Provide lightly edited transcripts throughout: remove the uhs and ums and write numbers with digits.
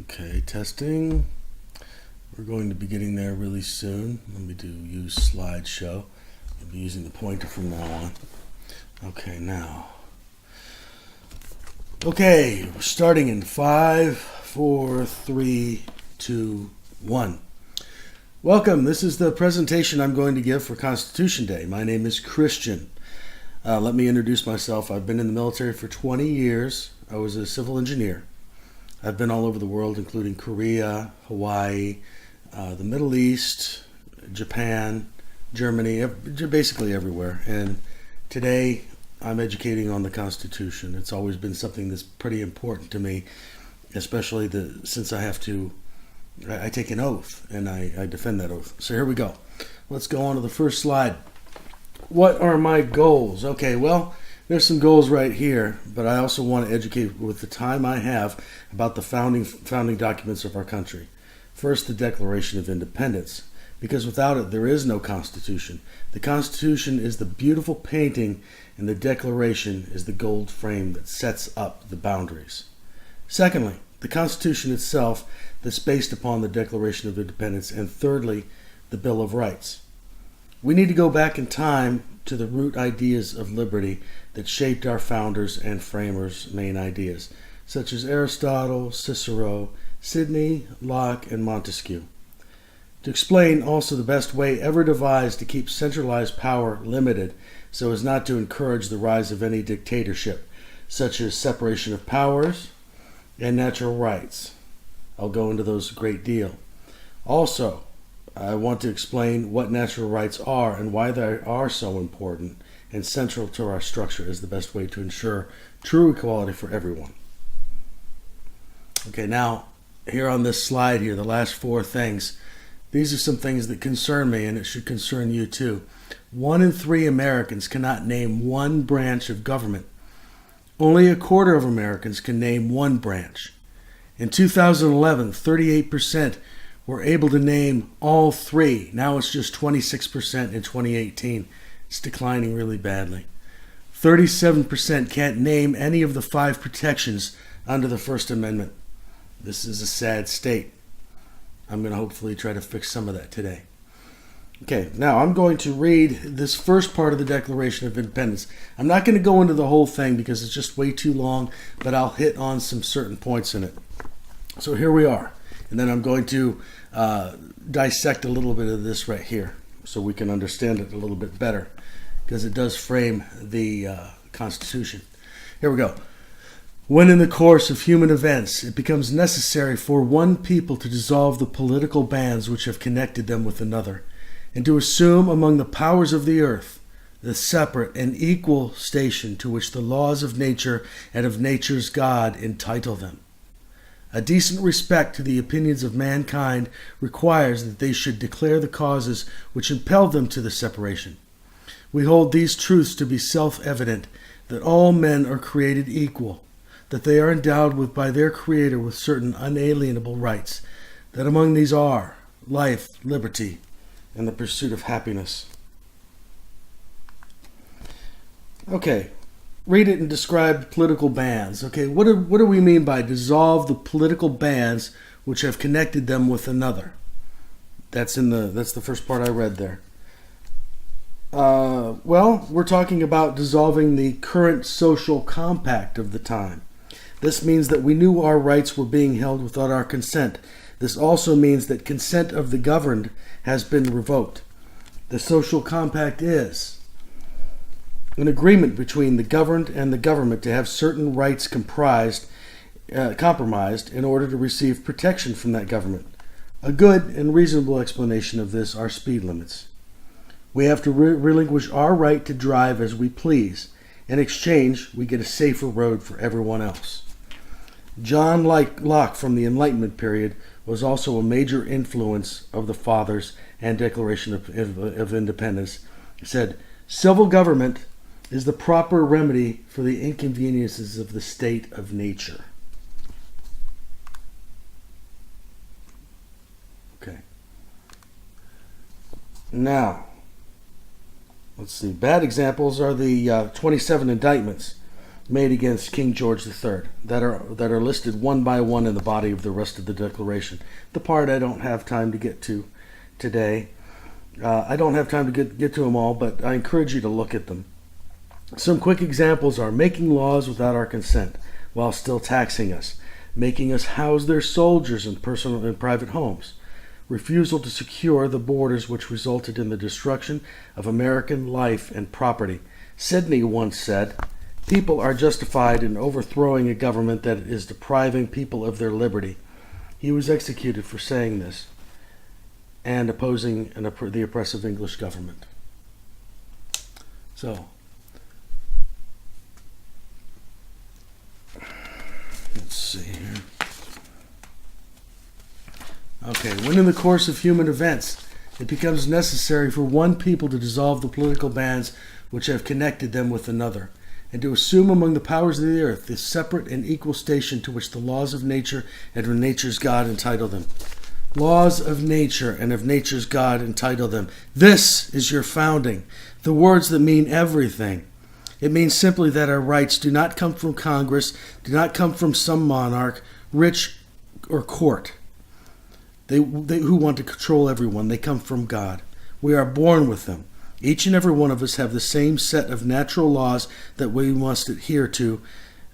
Okay, testing. We're going to be getting there really soon. Let me use slideshow. I'll be using the pointer from now on. Okay, now. Okay, we're starting in 5, 4, 3, 2, 1. Welcome. This is the presentation I'm going to give for Constitution Day. My name is Christian. Let me introduce myself. I've been in the military for 20 years. I was a civil engineer. I've been all over the world, including Korea, Hawaii, the Middle East, Japan, Germany, basically everywhere. And today I'm educating on the Constitution. It's always been something that's pretty important to me, especially since I take an oath and I defend that oath. So here we go. Let's go on to the first slide. What are my goals? Okay, well, there's some goals right here, but I also want to educate with the time I have about the founding documents of our country. First, the Declaration of Independence, because without it, there is no Constitution. The Constitution is the beautiful painting, and the Declaration is the gold frame that sets up the boundaries. Secondly, the Constitution itself that's based upon the Declaration of Independence, and thirdly, the Bill of Rights. We need to go back in time to the root ideas of liberty that shaped our founders and framers' main ideas, such as Aristotle, Cicero, Sidney, Locke, and Montesquieu. To explain also the best way ever devised to keep centralized power limited so as not to encourage the rise of any dictatorship, such as separation of powers and natural rights. I'll go into those a great deal. Also, I want to explain what natural rights are and why they are so important and central to our structure is the best way to ensure true equality for everyone. Okay, now, here on this slide here, the last 4 things, these are some things that concern me, and it should concern you too. 1 in 3 Americans cannot name one branch of government. Only a quarter of Americans can name one branch. In 2011, 38% were able to name all 3. Now it's just 26% in 2018. It's declining really badly. 37% can't name any of the 5 protections under the First Amendment. This is a sad state. I'm going to hopefully try to fix some of that today. Okay, now I'm going to read this first part of the Declaration of Independence. I'm not going to go into the whole thing because it's just way too long, but I'll hit on some certain points in it. So here we are. And then I'm going to dissect a little bit of this right here so we can understand it a little bit better because it does frame the Constitution. Here we go. When in the course of human events it becomes necessary for one people to dissolve the political bands which have connected them with another, and to assume among the powers of the earth the separate and equal station to which the laws of nature and of nature's God entitle them. A decent respect to the opinions of mankind requires that they should declare the causes which impelled them to the separation. We hold these truths to be self-evident, that all men are created equal, that they are endowed by their Creator with certain unalienable rights, that among these are life, liberty, and the pursuit of happiness. Okay. Read it and describe political bands. Okay, what do we mean by dissolve the political bands which have connected them with another? That's the first part I read there. Well, we're talking about dissolving the current social compact of the time. This means that we knew our rights were being held without our consent. This also means that consent of the governed has been revoked. The social compact is an agreement between the governed and the government to have certain rights compromised in order to receive protection from that government. A good and reasonable explanation of this are speed limits. We have to relinquish our right to drive as we please. In exchange, we get a safer road for everyone else. John Locke from the Enlightenment period was also a major influence of the Fathers and Declaration of Independence. He said, "Civil government is the proper remedy for the inconveniences of the state of nature." Okay. Now, let's see. Bad examples are the 27 indictments. made against King George III that are listed one by one in the body of the rest of the Declaration. The part I don't have time to get to today. I don't have time to get to them all, but I encourage you to look at them. Some quick examples are making laws without our consent while still taxing us, making us house their soldiers in personal and private homes, refusal to secure the borders which resulted in the destruction of American life and property. Sidney once said, "People are justified in overthrowing a government that is depriving people of their liberty." He was executed for saying this and opposing the oppressive English government. So, let's see here. Okay, when in the course of human events it becomes necessary for one people to dissolve the political bands which have connected them with another, and to assume among the powers of the earth the separate and equal station to which the laws of nature and of nature's God entitle them. Laws of nature and of nature's God entitle them. This is your founding, the words that mean everything. It means simply that our rights do not come from Congress, do not come from some monarch, rich or court. They who want to control everyone. They come from God. We are born with them. Each and every one of us have the same set of natural laws that we must adhere to,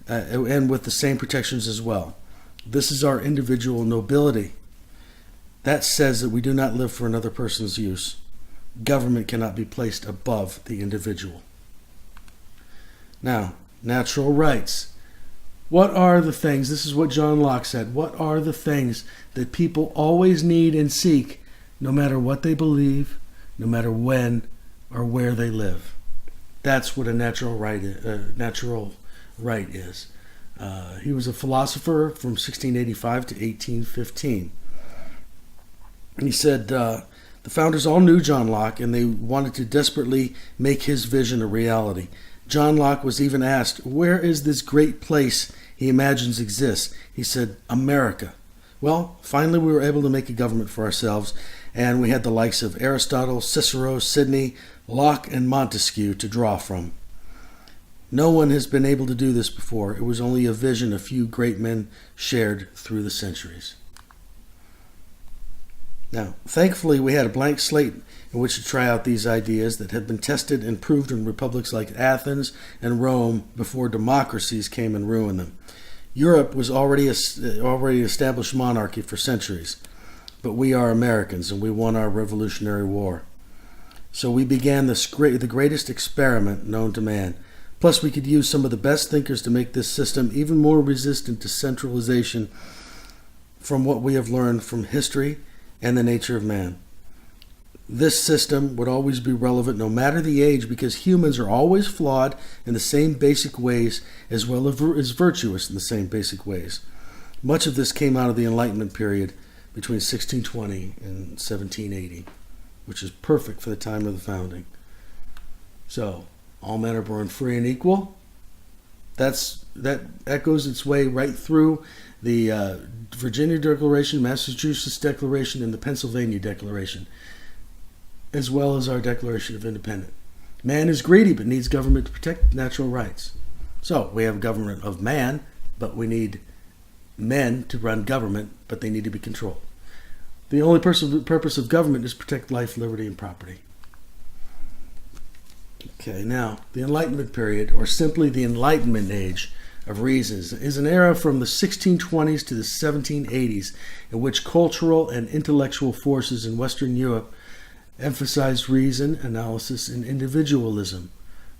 and with the same protections as well. This is our individual nobility. That says that we do not live for another person's use. Government cannot be placed above the individual. Now, natural rights. What are the things, this is what John Locke said, what are the things that people always need and seek, no matter what they believe, no matter when or where they live? That's what a natural right is. He was a philosopher from 1685 to 1815. He said the founders all knew John Locke, and they wanted to desperately make his vision a reality. John Locke was even asked, where is this great place he imagines exists? He said, America. Well, finally we were able to make a government for ourselves, and we had the likes of Aristotle, Cicero, Sidney, Locke, and Montesquieu to draw from. No one has been able to do this before. It was only a vision a few great men shared through the centuries. Now, thankfully, we had a blank slate in which to try out these ideas that had been tested and proved in republics like Athens and Rome before democracies came and ruined them. Europe was already established monarchy for centuries, but we are Americans and we won our Revolutionary War. So we began the greatest experiment known to man. Plus, we could use some of the best thinkers to make this system even more resistant to centralization from what we have learned from history and the nature of man. This system would always be relevant no matter the age, because humans are always flawed in the same basic ways as well as virtuous in the same basic ways. Much of this came out of the Enlightenment period between 1620 and 1780, which is perfect for the time of the founding. So, all men are born free and equal. That goes its way right through the Virginia Declaration, Massachusetts Declaration, and the Pennsylvania Declaration, as well as our Declaration of Independence. Man is greedy but needs government to protect natural rights. So we have a government of man, but we need men to run government, but they need to be controlled. The only purpose of government is to protect life, liberty, and property. Okay, now, the Enlightenment period, or simply the Enlightenment age of reasons, is an era from the 1620s to the 1780s in which cultural and intellectual forces in Western Europe emphasized reason, analysis, and individualism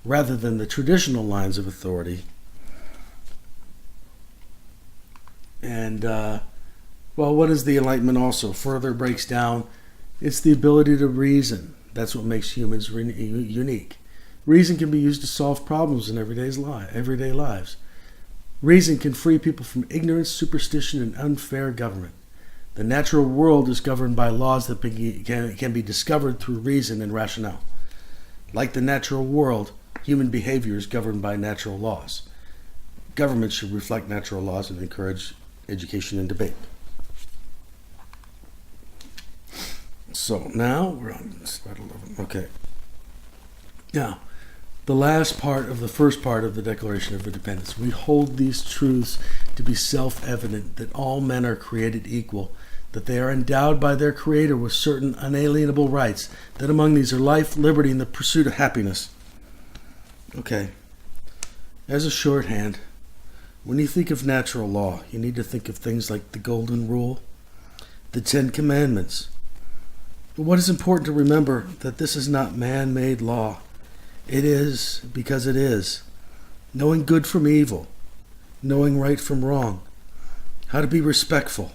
rather than the traditional lines of authority. And, what is the Enlightenment also? Further breaks down, it's the ability to reason. That's what makes humans unique. Reason can be used to solve problems in everyday lives. Reason can free people from ignorance, superstition, and unfair government. The natural world is governed by laws that can be discovered through reason and rationale. Like the natural world, human behavior is governed by natural laws. Government should reflect natural laws and encourage education and debate. So now we're on slide 11. Okay. Now, the last part of the first part of the Declaration of Independence. We hold these truths to be self-evident, that all men are created equal, that they are endowed by their Creator with certain unalienable rights, that among these are life, liberty, and the pursuit of happiness. Okay, as a shorthand, when you think of natural law, you need to think of things like the Golden Rule, the Ten Commandments. But what is important to remember, that this is not man-made law. It is because it is. Knowing good from evil, knowing right from wrong, how to be respectful,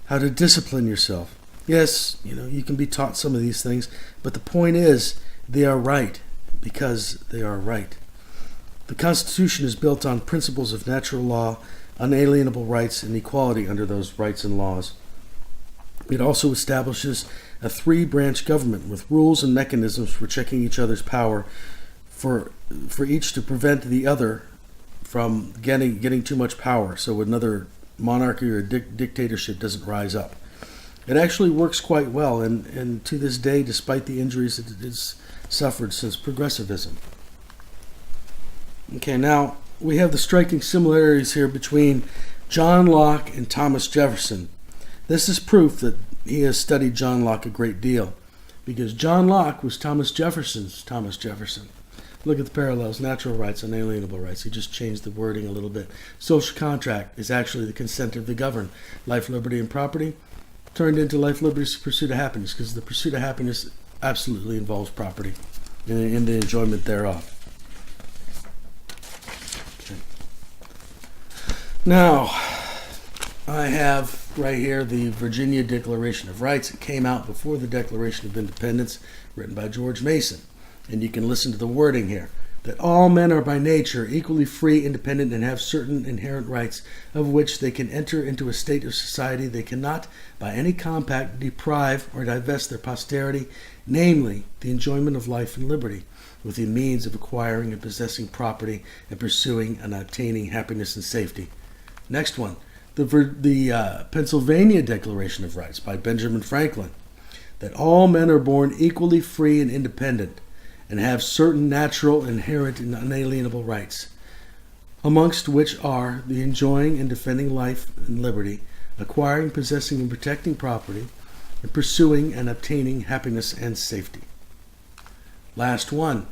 how to discipline yourself. Yes, you can be taught some of these things, but the point is, they are right because they are right. The Constitution is built on principles of natural law, unalienable rights, and equality under those rights and laws. It also establishes a three-branch government with rules and mechanisms for checking each other's power, for each to prevent the other from getting too much power, so another monarchy or dictatorship doesn't rise up. It actually works quite well, and to this day, despite the injuries it has suffered since progressivism. Okay, now we have the striking similarities here between John Locke and Thomas Jefferson. This is proof that he has studied John Locke a great deal, because John Locke was Thomas Jefferson's Thomas Jefferson. Look at the parallels: natural rights, unalienable rights. He just changed the wording a little bit. Social contract is actually the consent of the governed. Life, liberty, and property turned into life, liberty, pursuit of happiness, because the pursuit of happiness absolutely involves property and the enjoyment thereof. Okay. Now, I have right here the Virginia Declaration of Rights. It came out before the Declaration of Independence, written by George Mason. And you can listen to the wording here, that all men are by nature equally free, independent, and have certain inherent rights, of which they can enter into a state of society they cannot, by any compact, deprive or divest their posterity, namely, the enjoyment of life and liberty, with the means of acquiring and possessing property, and pursuing and obtaining happiness and safety. Next one, the Pennsylvania Declaration of Rights by Benjamin Franklin, that all men are born equally free and independent, and have certain natural, inherent, and unalienable rights, amongst which are the enjoying and defending life and liberty, acquiring, possessing, and protecting property, and pursuing and obtaining happiness and safety. Last one,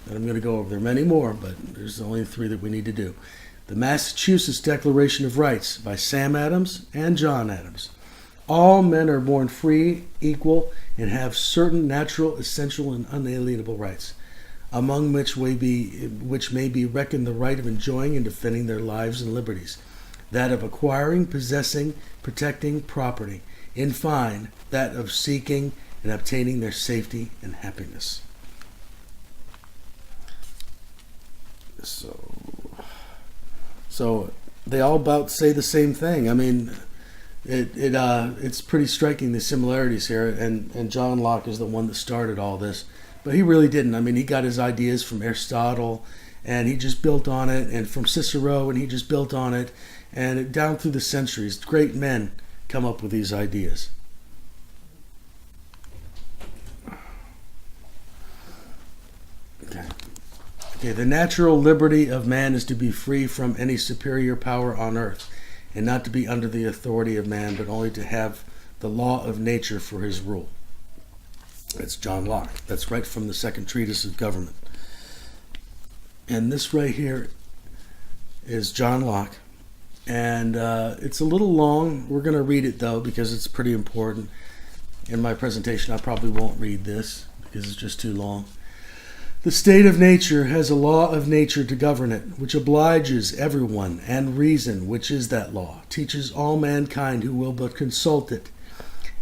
and I'm going to go over there many more, but there's only three that we need to do. The Massachusetts Declaration of Rights by Sam Adams and John Adams. All men are born free, equal, and have certain natural, essential, and unalienable rights, among which may be reckoned the right of enjoying and defending their lives and liberties, that of acquiring, possessing, protecting property, in fine, that of seeking and obtaining their safety and happiness. So they all about say the same thing. I mean, it's pretty striking, the similarities here, and John Locke is the one that started all this, but he really didn't. I mean, he got his ideas from Aristotle, and he just built on it, and from Cicero, and he just built on it, and down through the centuries, great men come up with these ideas. Okay, the natural liberty of man is to be free from any superior power on earth, and not to be under the authority of man, but only to have the law of nature for his rule. That's John Locke. That's right from the Second Treatise of Government. And this right here is John Locke. And it's a little long. We're going to read it, though, because it's pretty important. In my presentation, I probably won't read this because it's just too long. The state of nature has a law of nature to govern it, which obliges everyone, and reason, which is that law, teaches all mankind who will but consult it,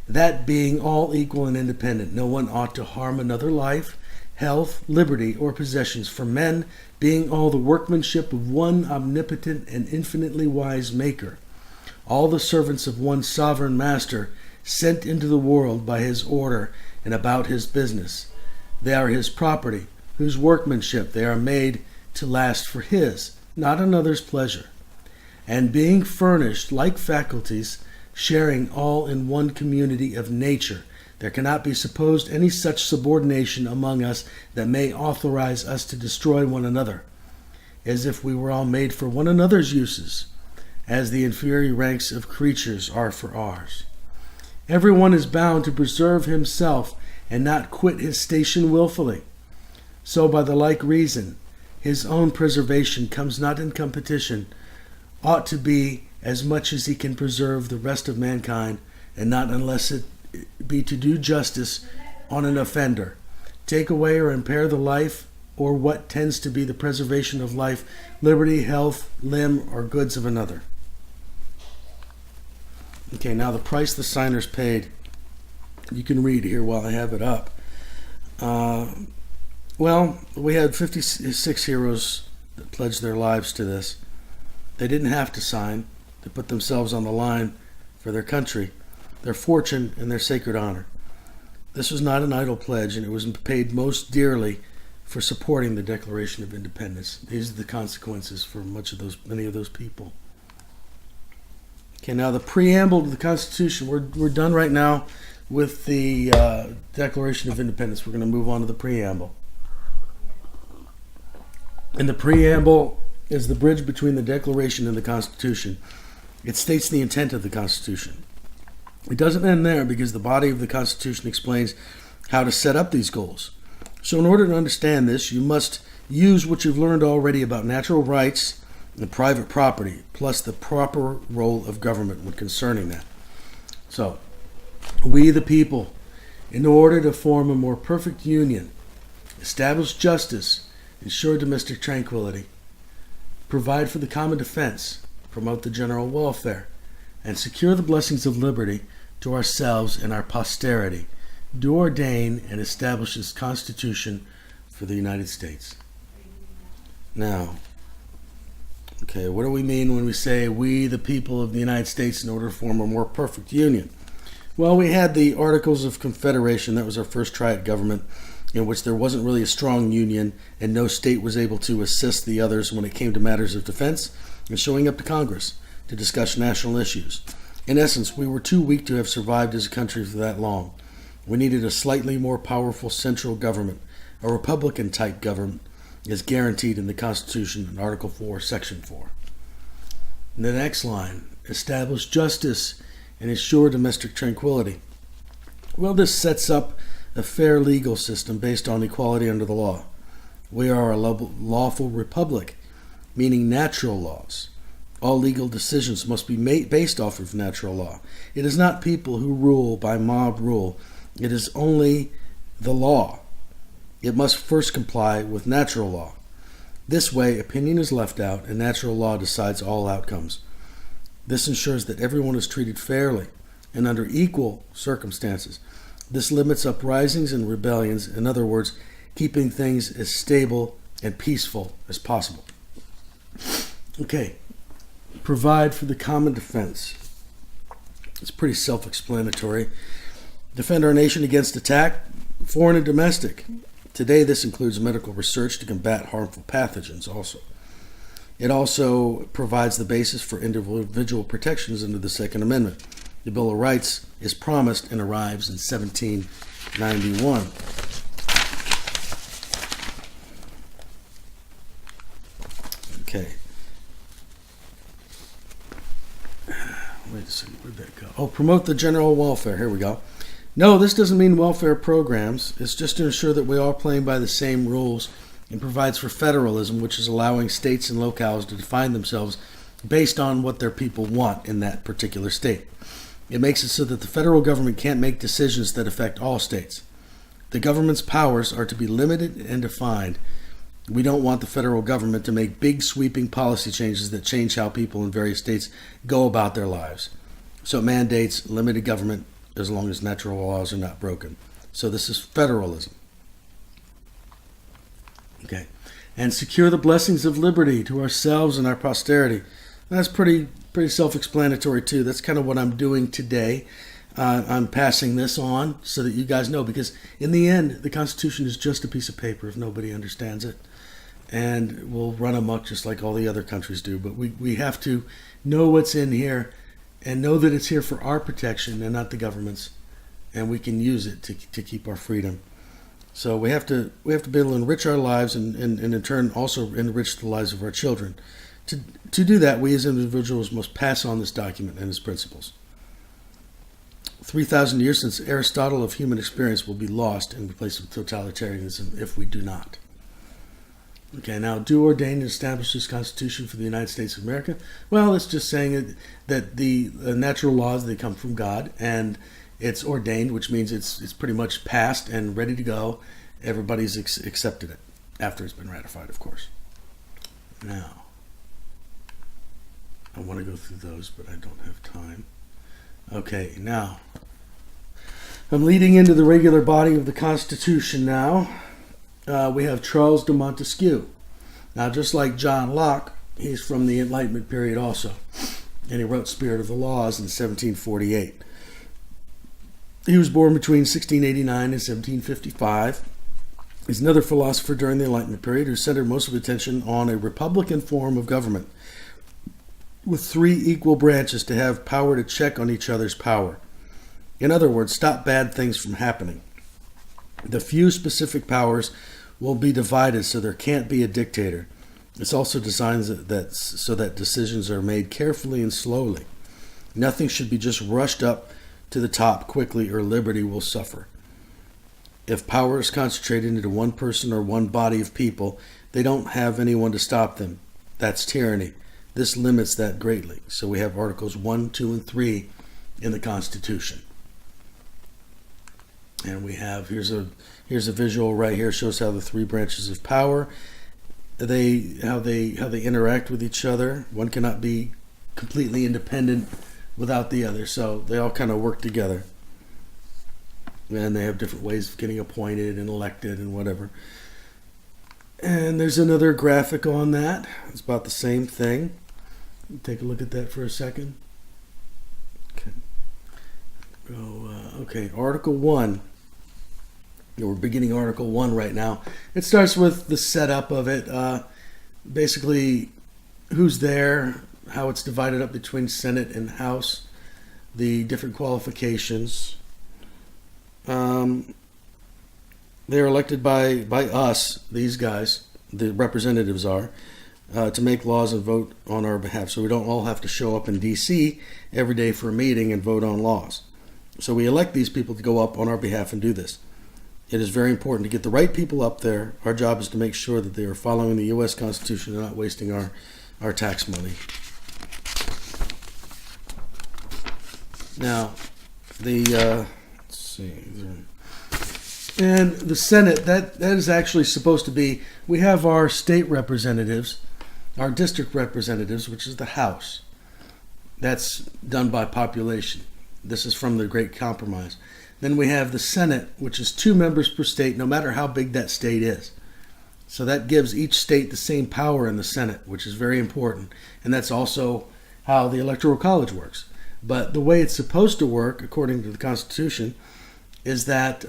that being all equal and independent, no one ought to harm another life, health, liberty, or possessions, for men, being all the workmanship of one omnipotent and infinitely wise Maker, all the servants of one sovereign Master, sent into the world by his order and about his business. They are his property, whose workmanship they are made to last for his, not another's pleasure. And being furnished like faculties, sharing all in one community of nature, There cannot be supposed any such subordination among us that may authorize us to destroy one another, as if we were all made for one another's uses, as the inferior ranks of creatures are for ours. Every one is bound to preserve himself and not quit his station willfully. So by the like reason, his own preservation comes not in competition, ought to be as much as he can preserve the rest of mankind, and not unless it be to do justice on an offender, take away or impair the life, or what tends to be the preservation of life, liberty, health, limb, or goods of another. Okay, now the price the signers paid. You can read here while I have it up. Well, we had 56 heroes that pledged their lives to this. They didn't have to sign. They put themselves on the line for their country, their fortune, and their sacred honor. This was not an idle pledge, and it was paid most dearly for supporting the Declaration of Independence. These are the consequences for many of those people. Okay, now the preamble to the Constitution. We're done right now with the Declaration of Independence. We're going to move on to the preamble. And the preamble is the bridge between the Declaration and the Constitution. It states the intent of the Constitution. It doesn't end there, because the body of the Constitution explains how to set up these goals. So in order to understand this, you must use what you've learned already about natural rights and private property, plus the proper role of government when concerning that. So, we the people, in order to form a more perfect union, establish justice, ensure domestic tranquility, provide for the common defense, promote the general welfare, and secure the blessings of liberty to ourselves and our posterity, do ordain and establish this Constitution for the United States. Now, okay, what do we mean when we say we, the people of the United States, in order to form a more perfect union? Well, we had the Articles of Confederation. That was our first try at government, in which there wasn't really a strong union, and no state was able to assist the others when it came to matters of defense and showing up to Congress to discuss national issues. In essence, we were too weak to have survived as a country for that long. We needed a slightly more powerful central government, a Republican-type government, as guaranteed in the Constitution in Article 4, Section 4. And the next line, establish justice and ensure domestic tranquility. Well, this sets up a fair legal system based on equality under the law. We are a lawful republic, meaning natural laws. All legal decisions must be based off of natural law. It is not people who rule by mob rule. It is only the law. It must first comply with natural law. This way, opinion is left out, and natural law decides all outcomes. This ensures that everyone is treated fairly and under equal circumstances. This limits uprisings and rebellions, in other words, keeping things as stable and peaceful as possible. Okay, provide for the common defense. It's pretty self-explanatory. Defend our nation against attack, foreign and domestic. Today, this includes medical research to combat harmful pathogens also. It also provides the basis for individual protections under the Second Amendment. The Bill of Rights is promised and arrives in 1791. Okay. Wait a second, where'd that go? Oh, promote the general welfare. Here we go. No, this doesn't mean welfare programs. It's just to ensure that we are playing by the same rules, and provides for federalism, which is allowing states and locales to define themselves based on what their people want in that particular state. It makes it so that the federal government can't make decisions that affect all states. The government's powers are to be limited and defined. We don't want the federal government to make big sweeping policy changes that change how people in various states go about their lives. So it mandates limited government as long as natural laws are not broken. So this is federalism. Okay. And secure the blessings of liberty to ourselves and our posterity. That's pretty self-explanatory too. That's kind of what I'm doing today. I'm passing this on so that you guys know, because in the end, the Constitution is just a piece of paper if nobody understands it. And we'll run amok just like all the other countries do. But we have to know what's in here and know that it's here for our protection and not the government's. and we can use it to keep our freedom. So we have to be able to enrich our lives and in turn also enrich the lives of our children. To do that, we as individuals must pass on this document and its principles. 3,000 years since Aristotle of human experience will be lost and replaced with totalitarianism if we do not. Okay, now, do ordain and establish this Constitution for the United States of America? Well, it's just saying that the natural laws, they come from God, and it's ordained, which means it's pretty much passed and ready to go. Everybody's accepted it, after it's been ratified, of course. Now, I want to go through those, but I don't have time. Okay, now, I'm leading into the regular body of the Constitution now. We have Charles de Montesquieu. Now, just like John Locke, he's from the Enlightenment period also, and he wrote Spirit of the Laws in 1748. He was born between 1689 and 1755. He's another philosopher during the Enlightenment period who centered most of his attention on a republican form of government with 3 equal branches to have power to check on each other's power. In other words, stop bad things from happening. The few specific powers will be divided so there can't be a dictator. It's also designed so that decisions are made carefully and slowly. Nothing should be just rushed up to the top quickly or liberty will suffer. If power is concentrated into one person or one body of people, they don't have anyone to stop them. That's tyranny. This limits that greatly. So we have Articles 1, 2, and 3 in the Constitution. And we have, here's a visual right here, shows how the 3 branches of power, how they interact with each other. One cannot be completely independent without the other, so they all kind of work together. And they have different ways of getting appointed and elected and whatever. And there's another graphic on that. It's about the same thing. Take a look at that for a second. Okay, Article 1. We're beginning Article 1 right now. It starts with the setup of it. Basically, who's there, how it's divided up between Senate and House, the different qualifications. They're elected by us, these guys, the representatives are, to make laws and vote on our behalf. So we don't all have to show up in D.C. every day for a meeting and vote on laws. So we elect these people to go up on our behalf and do this. It is very important to get the right people up there. Our job is to make sure that they are following the U.S. Constitution and not wasting our tax money. Now, let's see. And the Senate, that is actually supposed to be, we have our state representatives, our district representatives, which is the House. That's done by population. This is from the Great Compromise. Then we have the Senate, which is 2 members per state, no matter how big that state is. So that gives each state the same power in the Senate, which is very important. And that's also how the Electoral College works. But the way it's supposed to work, according to the Constitution, is that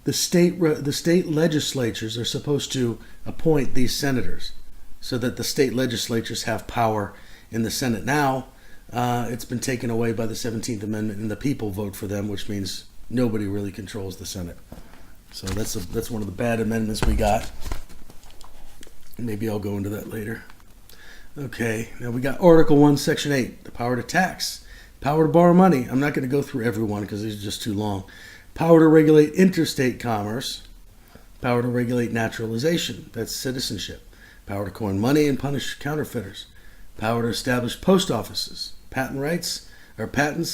the state legislatures are supposed to appoint these senators so that the state legislatures have power in the Senate. Now, it's been taken away by the 17th Amendment, and the people vote for them, which means nobody really controls the Senate. So that's one of the bad amendments we got. Maybe I'll go into that later. Okay, now we got Article 1, Section 8, the power to tax, power to borrow money. I'm not going to go through every one because these are just too long. Power to regulate interstate commerce, power to regulate naturalization, that's citizenship, power to coin money and punish counterfeiters, power to establish post offices, patents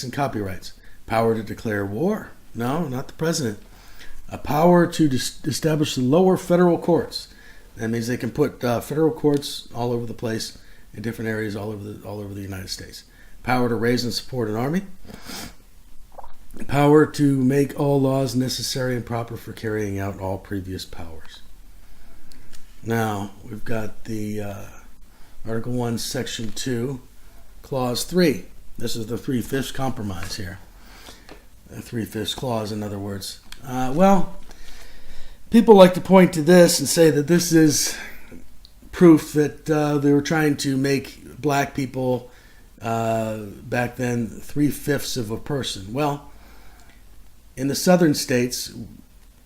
and copyrights, power to declare war. No, not the president. A power to establish the lower federal courts. That means they can put federal courts all over the place in different areas all over the United States. Power to raise and support an army. Power to make all laws necessary and proper for carrying out all previous powers. Now, we've got the Article 1, Section 2, Clause 3. This is the 3/5 compromise here. The 3/5 clause, in other words. Well, people like to point to this and say that this is proof that they were trying to make black people back then 3/5 of a person. Well, In the southern states,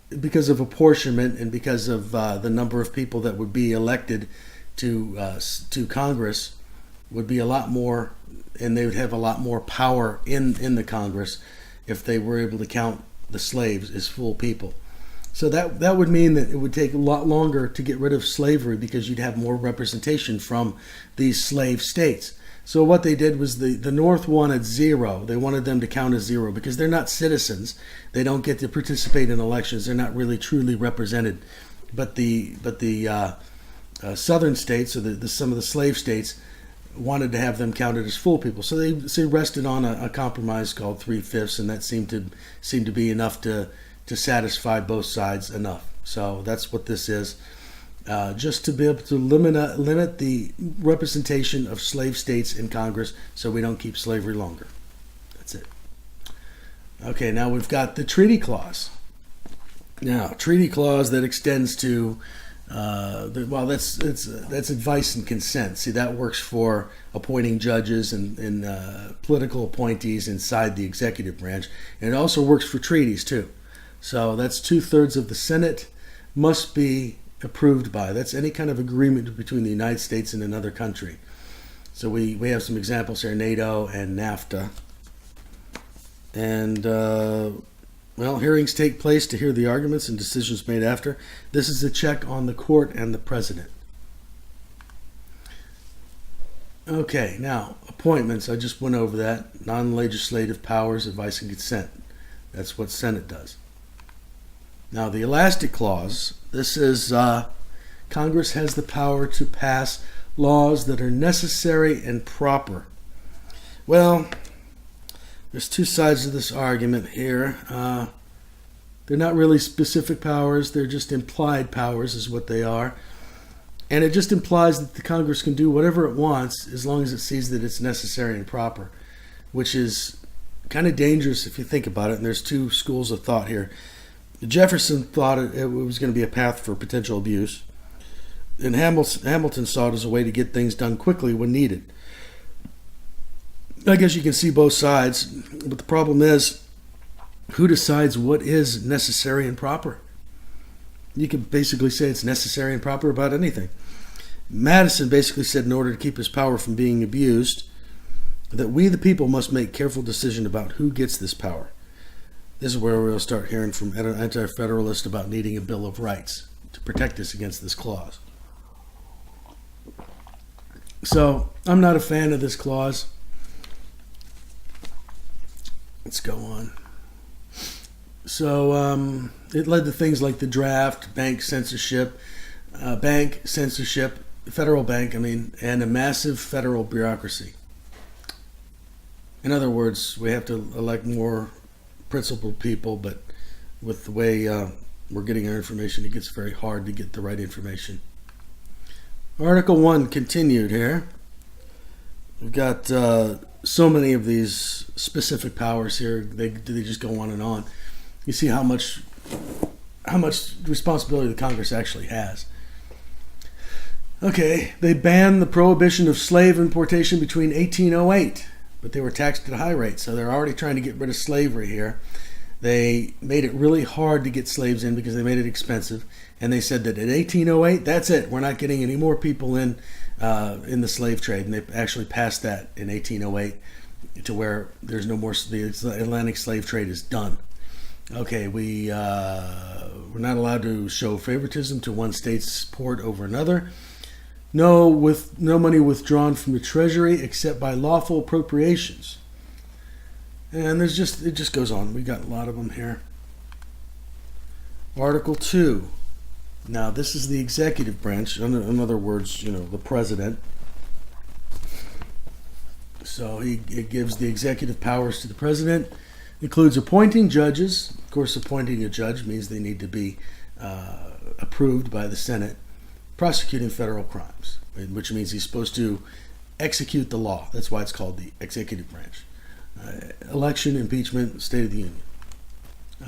because of apportionment and because of the number of people that would be elected to Congress, would be a lot more, and they would have a lot more power in the Congress if they were able to count the slaves as full people. So that would mean that it would take a lot longer to get rid of slavery because you'd have more representation from these slave states. So what they did was the North wanted zero. They wanted them to count as zero because they're not citizens. They don't get to participate in elections. They're not really truly represented. But the southern states, or some of the slave states, wanted to have them counted as full people. So they rested on a compromise called 3/5, and that seemed to be enough to satisfy both sides enough. So that's what this is. Just to be able to limit the representation of slave states in Congress so we don't keep slavery longer. That's it. Okay, now we've got the treaty clause. Now, treaty clause that extends to, that's advice and consent. See, that works for appointing judges and political appointees inside the executive branch. And it also works for treaties, too. So that's 2/3 of the Senate must be approved by. That's any kind of agreement between the United States and another country. So we have some examples here, NATO and NAFTA. And, hearings take place to hear the arguments and decisions made after. This is a check on the court and the president. Okay, now, appointments. I just went over that. Non-legislative powers, advice, and consent. That's what Senate does. Now, the elastic clause, this is Congress has the power to pass laws that are necessary and proper. Well, there's two sides to this argument here. They're not really specific powers. They're just implied powers is what they are. And it just implies that the Congress can do whatever it wants as long as it sees that it's necessary and proper, which is kind of dangerous if you think about it. And there's two schools of thought here. Jefferson thought it was going to be a path for potential abuse, and Hamilton saw it as a way to get things done quickly when needed. I guess you can see both sides, but the problem is, who decides what is necessary and proper? You can basically say it's necessary and proper about anything. Madison basically said in order to keep his power from being abused, that we the people must make careful decision about who gets this power. This is where we'll start hearing from anti-federalists about needing a Bill of Rights to protect us against this clause. So, I'm not a fan of this clause. Let's go on. So, it led to things like the draft, bank censorship, federal bank, and a massive federal bureaucracy. In other words, we have to elect more principled people, but with the way we're getting our information, it gets very hard to get the right information. Article 1 continued here. We've got so many of these specific powers here. They just go on and on. You see how much responsibility the Congress actually has. Okay, they banned the prohibition of slave importation between 1808. But they were taxed at a high rate, so they're already trying to get rid of slavery here. They made it really hard to get slaves in because they made it expensive, and they said that at 1808, that's it. We're not getting any more people in the slave trade, and they actually passed that in 1808 to where there's no more. The Atlantic slave trade is done. Okay, we're not allowed to show favoritism to one state's port over another. No money withdrawn from the treasury except by lawful appropriations. And it just goes on. We got a lot of them here. Article 2. Now, this is the executive branch. In other words, the president. So it gives the executive powers to the president. It includes appointing judges. Of course, appointing a judge means they need to be approved by the Senate. Prosecuting federal crimes, which means he's supposed to execute the law. That's why it's called the executive branch. Election, impeachment, State of the Union.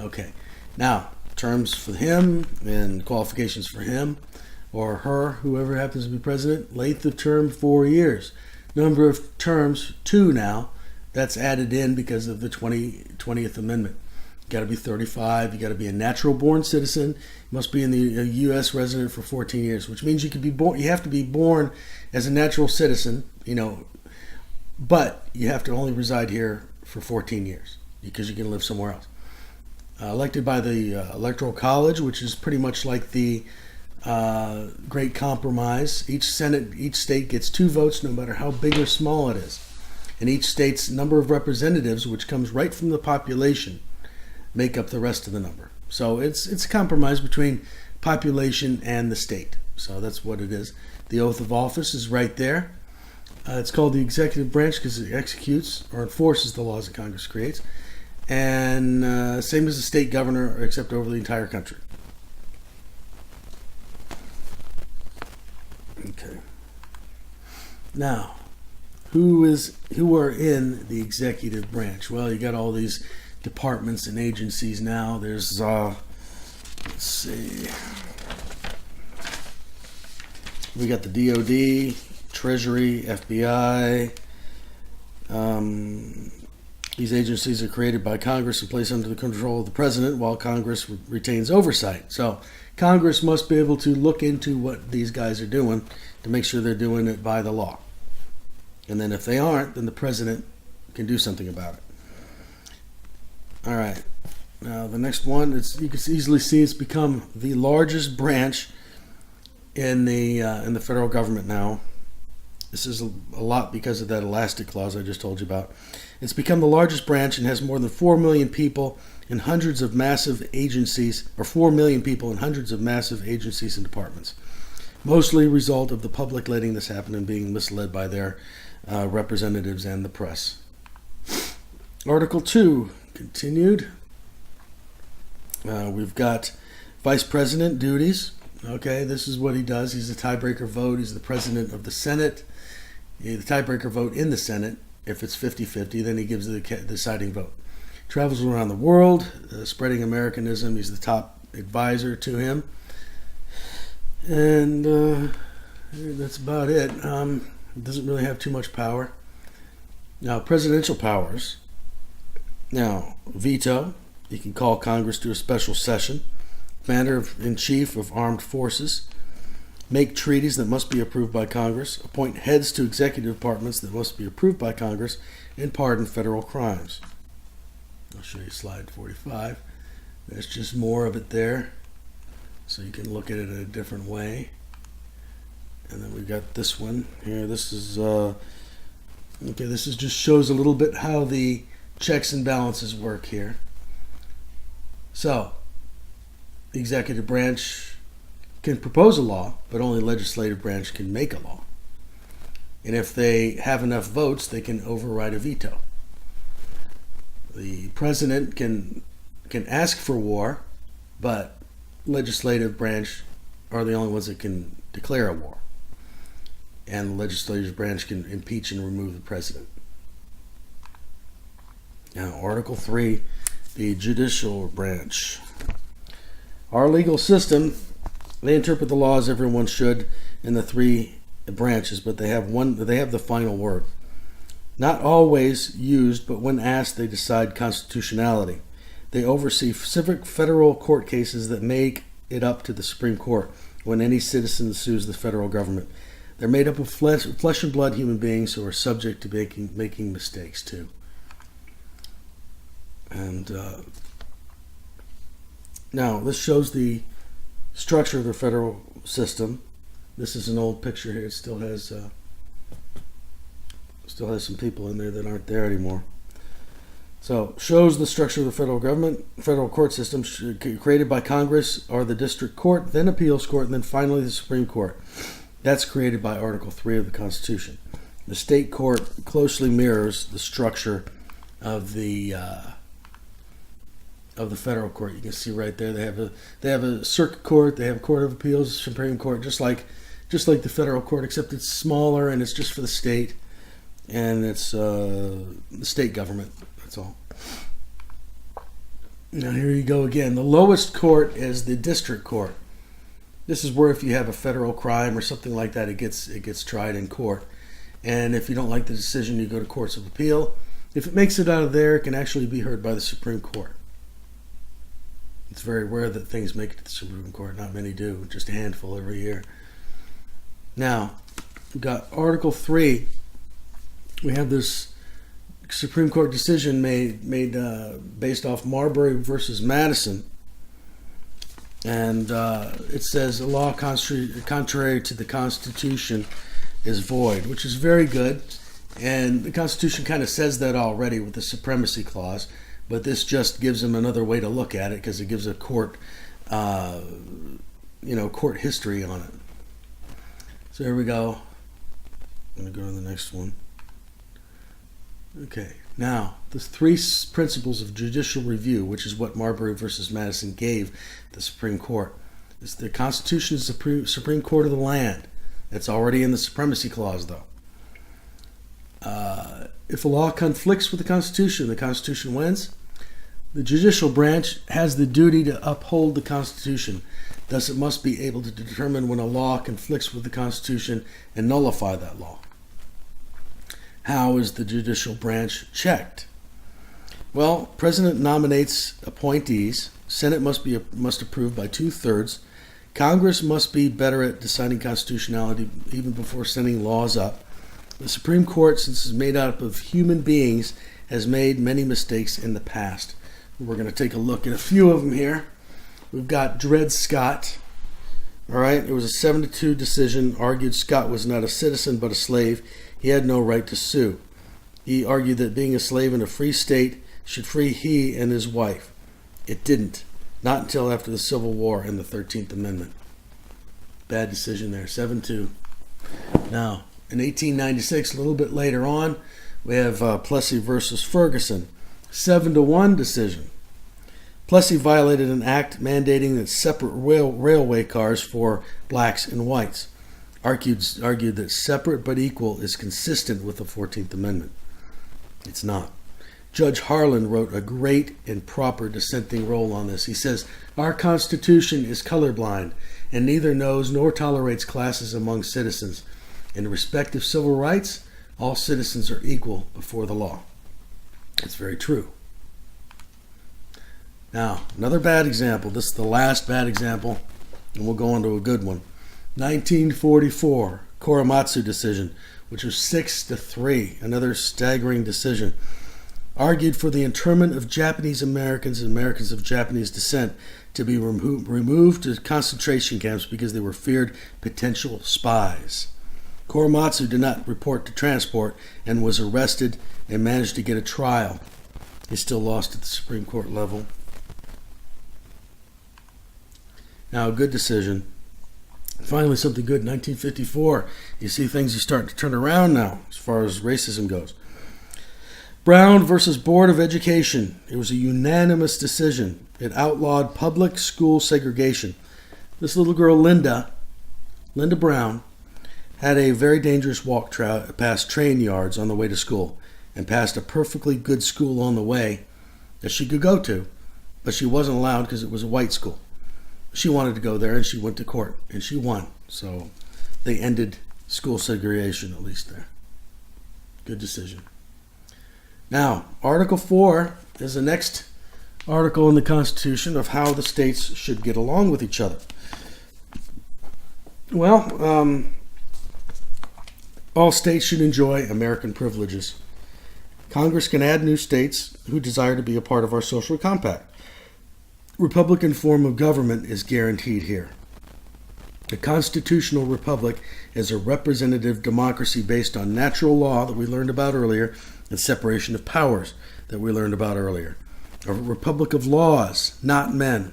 Okay, now terms for him and qualifications for him or her, whoever happens to be president. Length of term, 4 years. Number of terms, 2 now. That's added in because of the 20th Amendment. got to be 35. You got to be a natural-born citizen. You must be in the U.S. resident for 14 years, which means you could be born. You have to be born as a natural citizen, but you have to only reside here for 14 years because you can live somewhere else. Elected by the Electoral College, which is pretty much like the Great Compromise. Each state gets 2 votes, no matter how big or small it is. And each state's number of representatives, which comes right from the population, make up the rest of the number. So it's a compromise between population and the state. So that's what it is. The oath of office is right there. It's called the executive branch because it executes or enforces the laws that Congress creates. And same as the state governor, except over the entire country. Okay. Now, who are in the executive branch? Well, you got all these departments and agencies now. There's let's see. We got the DOD, Treasury, FBI. These agencies are created by Congress and placed under the control of the president while Congress retains oversight. So Congress must be able to look into what these guys are doing to make sure they're doing it by the law. And then if they aren't, then the president can do something about it. All right. Now the next one, you can easily see it's become the largest branch in the federal government now. This is a lot because of that elastic clause I just told you about. It's become the largest branch and has more than 4 million people and hundreds of massive agencies, or 4 million people and hundreds of massive agencies and departments. Mostly a result of the public letting this happen and being misled by their representatives and the press. Article 2 continued. We've got Vice President duties. Okay, this is what he does. He's the tiebreaker vote. He's the President of the Senate. The tiebreaker vote in the Senate. If it's 50-50, then he gives the deciding vote. Travels around the world, spreading Americanism. He's the top advisor to him. And that's about it. Doesn't really have too much power. Now, presidential powers. Now, veto. You can call Congress to a special session. Commander-in-Chief of Armed Forces. Make treaties that must be approved by Congress. Appoint heads to executive departments that must be approved by Congress. And pardon federal crimes. I'll show you slide 45. There's just more of it there. So you can look at it in a different way. And then we've got this one here. This is just shows a little bit how the checks and balances work here. So, the executive branch can propose a law, but only the legislative branch can make a law. And if they have enough votes, they can override a veto. The president can ask for war, but legislative branch are the only ones that can declare a war. And the legislative branch can impeach and remove the president. Now, Article 3, the judicial branch. Our legal system, they interpret the laws everyone should in the 3 branches, but they have the final word. Not always used, but when asked, they decide constitutionality. They oversee civic federal court cases that make it up to the Supreme Court when any citizen sues the federal government. They're made up of flesh and blood human beings who are subject to making mistakes too. And now this shows the structure of the federal system. This is an old picture here. It still has some people in there that aren't there anymore. So shows the structure of the federal government, federal court system created by Congress or the district court, then appeals court, and then finally the Supreme Court. That's created by Article 3 of the Constitution. The state court closely mirrors the structure of the federal court. You can see right there they have a circuit court, they have a court of appeals, Supreme Court, just like the federal court, except it's smaller and it's just for the state, and it's the state government. That's all. Now here you go again. The lowest court is the district court. This is where if you have a federal crime or something like that, it gets tried in court. And if you don't like the decision, you go to courts of appeal. If it makes it out of there, it can actually be heard by the Supreme Court. It's very rare that things make it to the Supreme Court. Not many do, just a handful every year. Now, we've got Article 3. We have this Supreme Court decision made based off Marbury versus Madison. And it says a law contrary to the Constitution is void, which is very good. And the Constitution kind of says that already with the Supremacy Clause, but this just gives them another way to look at it because it gives a court, court history on it. So here we go. I'm going to go to the next one. Okay, now the 3 principles of judicial review, which is what Marbury versus Madison gave the Supreme Court. The Constitution is the Supreme Court of the land. That's already in the Supremacy Clause, though. If a law conflicts with the Constitution wins. The judicial branch has the duty to uphold the Constitution. Thus, it must be able to determine when a law conflicts with the Constitution and nullify that law. How is the judicial branch checked? Well, President nominates appointees. Senate must approve by 2/3. Congress must be better at deciding constitutionality even before sending laws up. The Supreme Court, since it's made up of human beings, has made many mistakes in the past. We're going to take a look at a few of them here. We've got Dred Scott. All right, it was a 7-2 decision. Argued Scott was not a citizen but a slave. He had no right to sue. He argued that being a slave in a free state should free he and his wife. It didn't. Not until after the Civil War and the 13th Amendment. Bad decision there, 7-2. Now, in 1896, a little bit later on, we have Plessy versus Ferguson. 7-1 decision. Plessy violated an act mandating that separate railway cars for blacks and whites. Argued that separate but equal is consistent with the 14th Amendment. It's not. Judge Harlan wrote a great and proper dissenting role on this. He says, "Our Constitution is colorblind and neither knows nor tolerates classes among citizens. In respect of civil rights, all citizens are equal before the law." It's very true. Now, another bad example. This is the last bad example, and we'll go on to a good one. 1944, Korematsu decision, which was 6-3, another staggering decision. Argued for the internment of Japanese Americans and Americans of Japanese descent to be removed to concentration camps because they were feared potential spies. Korematsu did not report to transport and was arrested and managed to get a trial. He still lost at the Supreme Court level. Now, a good decision. Finally, something good. 1954. You see things are starting to turn around now as far as racism goes. Brown versus Board of Education. It was a unanimous decision. It outlawed public school segregation. This little girl, Linda Brown, had a very dangerous walk past train yards on the way to school and passed a perfectly good school on the way that she could go to, but she wasn't allowed because it was a white school. She wanted to go there and she went to court and she won. So they ended school segregation, at least there. Good decision. Now, Article 4 is the next article in the Constitution of how the states should get along with each other. Well, all states should enjoy American privileges. Congress can add new states who desire to be a part of our social compact. Republican form of government is guaranteed here. The constitutional republic is a representative democracy based on natural law that we learned about earlier and separation of powers that we learned about earlier. A republic of laws, not men.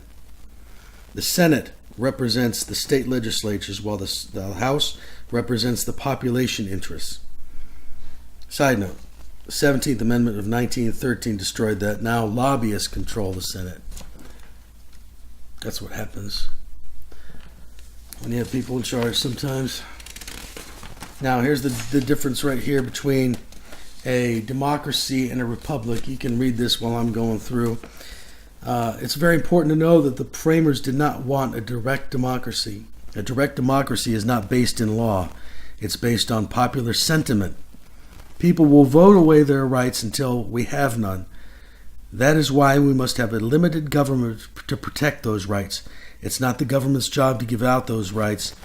The Senate represents the state legislatures while the House represents the population interests. Side note, the 17th Amendment of 1913 destroyed that. Now lobbyists control the Senate. That's what happens when you have people in charge sometimes. Now, here's the difference right here between a democracy and a republic. You can read this while I'm going through. It's very important to know that the framers did not want a direct democracy. A direct democracy is not based in law. It's based on popular sentiment. People will vote away their rights until we have none. That is why we must have a limited government to protect those rights. It's not the government's job to give out those rights.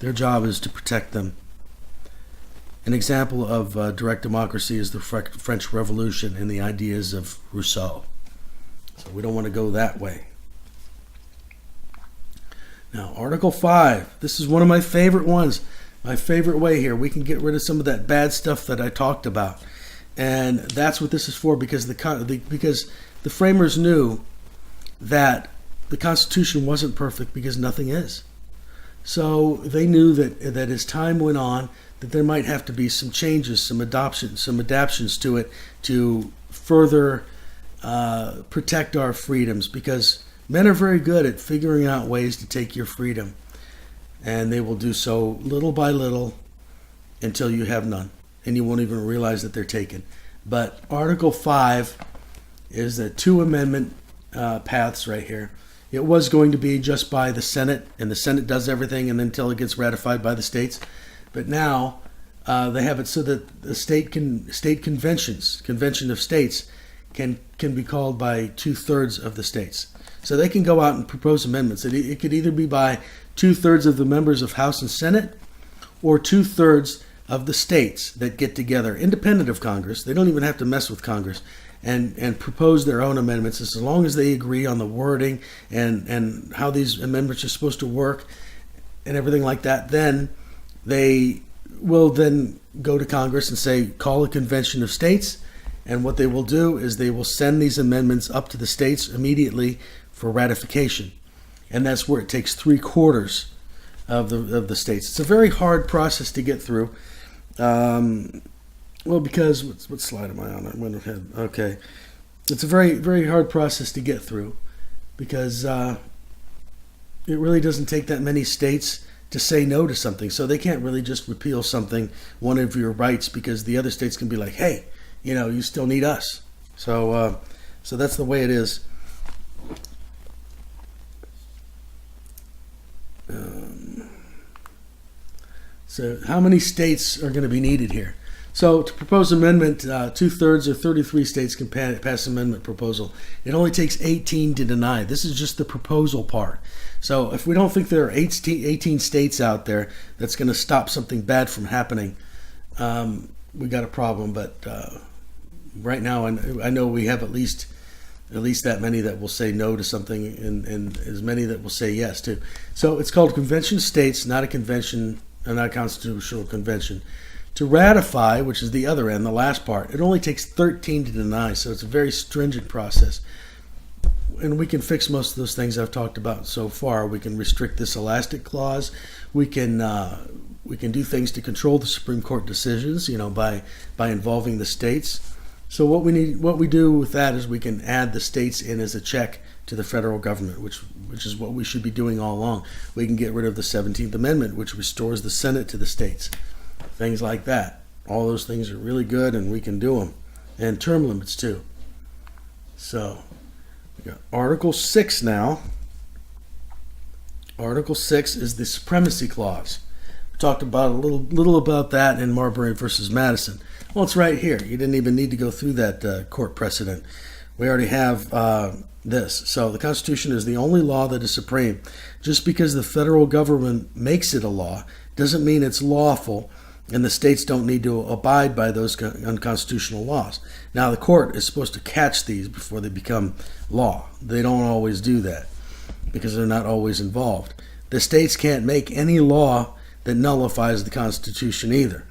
Their job is to protect them. An example of direct democracy is the French Revolution and the ideas of Rousseau. So we don't want to go that way. Now, Article 5. This is one of my favorite ones. My favorite way here. We can get rid of some of that bad stuff that I talked about. And that's what this is for, because the framers knew that the Constitution wasn't perfect because nothing is. So they knew that as time went on, that there might have to be some changes, some adaptations to it to further protect our freedoms, because men are very good at figuring out ways to take your freedom. And they will do so little by little until you have none. And you won't even realize that they're taken. But Article 5 is the two amendment paths right here. It was going to be just by the Senate, and the Senate does everything and until it gets ratified by the states. But now they have it so that the state conventions, convention of states, can be called by 2/3 of the states. So they can go out and propose amendments. It could either be by 2/3 of the members of House and Senate, or 2/3 of the states that get together, independent of Congress. They don't even have to mess with Congress, and propose their own amendments, as long as they agree on the wording and how these amendments are supposed to work and everything like that. Then they will then go to Congress and say, call a convention of states, and what they will do is they will send these amendments up to the states immediately for ratification. And that's where it takes 3/4 of the states. It's a very hard process to get through. Well, because what slide am I on? I went ahead. Okay, it's a very, very hard process to get through, because it really doesn't take that many states to say no to something. So they can't really just repeal something, one of your rights, because the other states can be like, hey, you still need us. So that's the way it is. So how many states are going to be needed here? So to propose amendment, 2/3 or 33 states can pass amendment proposal. It only takes 18 to deny. This is just the proposal part. So if we don't think there are 18 states out there that's going to stop something bad from happening, we got a problem. But right now, I know we have at least that many that will say no to something, and as many that will say yes to. So it's called Convention of States, not a convention, not a constitutional convention. To ratify, which is the other end, the last part, it only takes 13 to deny, so it's a very stringent process. And we can fix most of those things I've talked about so far. We can restrict this elastic clause. We can do things to control the Supreme Court decisions, by involving the states. So what we do with that is we can add the states in as a check to the federal government, which is what we should be doing all along. We can get rid of the 17th Amendment, which restores the Senate to the states. Things like that. All those things are really good, and we can do them. And term limits too. So we got Article 6 now. Article 6 is the Supremacy Clause. We talked about a little about that in Marbury versus Madison. Well, it's right here. You didn't even need to go through that court precedent. We already have this. So the Constitution is the only law that is supreme. Just because the federal government makes it a law doesn't mean it's lawful, and the states don't need to abide by those unconstitutional laws. Now, the court is supposed to catch these before they become law. They don't always do that because they're not always involved. The states can't make any law that nullifies the Constitution either,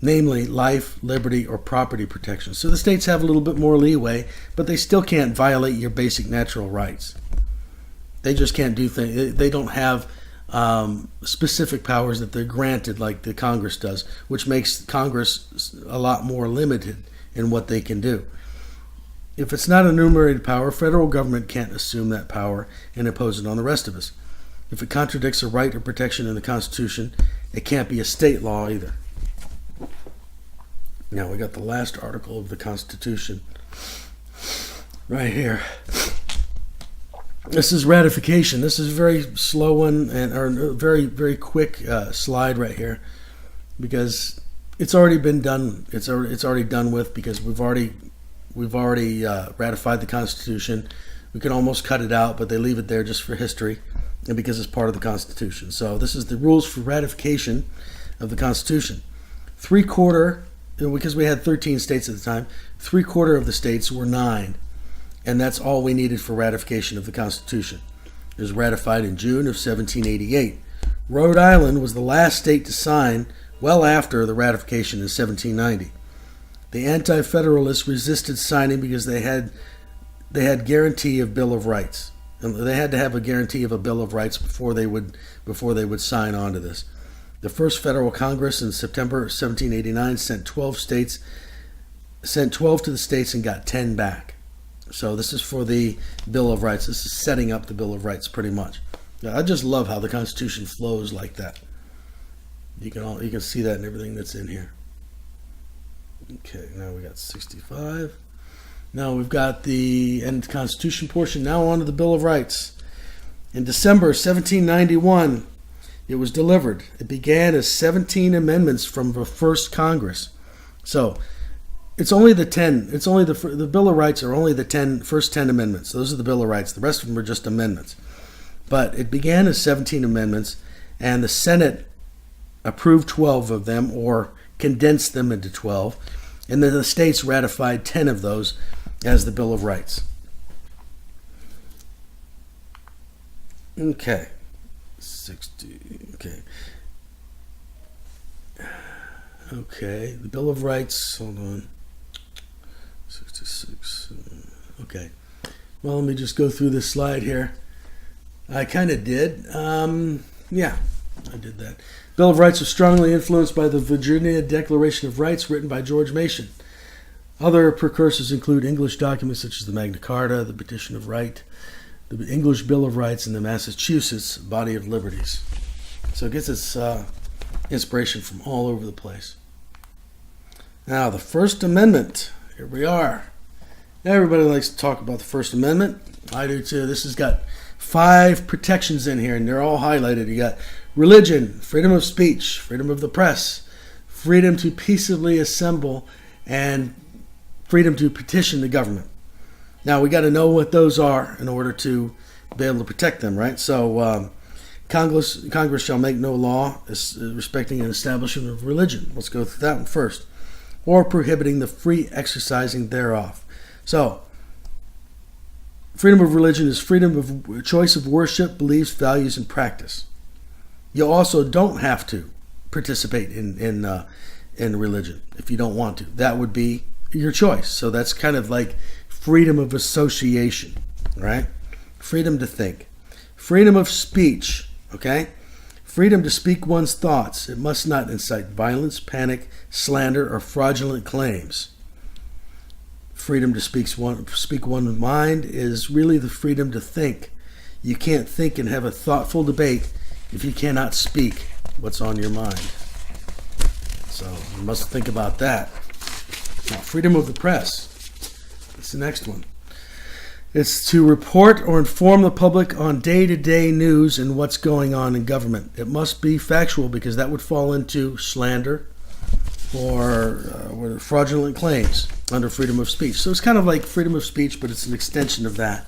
namely life, liberty, or property protection. So the states have a little bit more leeway, but they still can't violate your basic natural rights. They just can't do things. They don't have specific powers that they're granted like the Congress does, which makes Congress a lot more limited in what they can do. If it's not a enumerated power, federal government can't assume that power and impose it on the rest of us. If it contradicts a right or protection in the Constitution, it can't be a state law either. Now we got the last article of the Constitution right here. This is ratification. This is a very slow one, or a very, very quick slide right here, because it's already been done. It's already done with, because we've already We've already ratified the Constitution. We can almost cut it out, but they leave it there just for history and because it's part of the Constitution. So this is the rules for ratification of the Constitution. Because we had 13 states at the time, 3/4 of the states were 9. And that's all we needed for ratification of the Constitution. It was ratified in June of 1788. Rhode Island was the last state to sign well after the ratification in 1790. The Anti-Federalists resisted signing because they had guarantee of Bill of Rights. And they had to have a guarantee of a Bill of Rights before they would sign on to this. The first Federal Congress in September 1789 sent 12 to the states and got 10 back. So this is for the Bill of Rights. This is setting up the Bill of Rights pretty much. I just love how the Constitution flows like that. You can see that in everything that's in here. Okay, now we got 65. Now we've got the end Constitution portion. Now on to the Bill of Rights. In December 1791, it was delivered. It began as 17 amendments from the first Congress. So it's only the 10. It's only the Bill of Rights are only the first 10 amendments. Those are the Bill of Rights. The rest of them are just amendments. But it began as 17 amendments, and the Senate approved 12 of them, or condensed them into 12, and then the states ratified 10 of those as the Bill of Rights. Okay. 60. Okay. Okay. The Bill of Rights. Hold on. 66. Okay. Well, let me just go through this slide here. I kind of did. Yeah, I did that. Bill of Rights was strongly influenced by the Virginia Declaration of Rights written by George Mason. Other precursors include English documents such as the Magna Carta, the Petition of Right, the English Bill of Rights, and the Massachusetts Body of Liberties. So it gets its inspiration from all over the place. Now, the First Amendment. Here we are. Everybody likes to talk about the First Amendment. I do too. This has got 5 protections in here, and they're all highlighted. You got religion, freedom of speech, freedom of the press, freedom to peaceably assemble, and freedom to petition the government. Now, we got to know what those are in order to be able to protect them, right? So, Congress shall make no law respecting an establishment of religion. Let's go through that one first. Or prohibiting the free exercising thereof. So, freedom of religion is freedom of choice of worship, beliefs, values, and practice. You also don't have to participate in religion if you don't want to. That would be your choice. So that's kind of like freedom of association, right? Freedom to think. Freedom of speech, okay? Freedom to speak one's thoughts. It must not incite violence, panic, slander, or fraudulent claims. Freedom to speak one's mind is really the freedom to think. You can't think and have a thoughtful debate if you cannot speak what's on your mind. So you must think about that. Now, freedom of the press. That's the next one. It's to report or inform the public on day-to-day news and what's going on in government. It must be factual because that would fall into slander or fraudulent claims under freedom of speech. So it's kind of like freedom of speech, but it's an extension of that.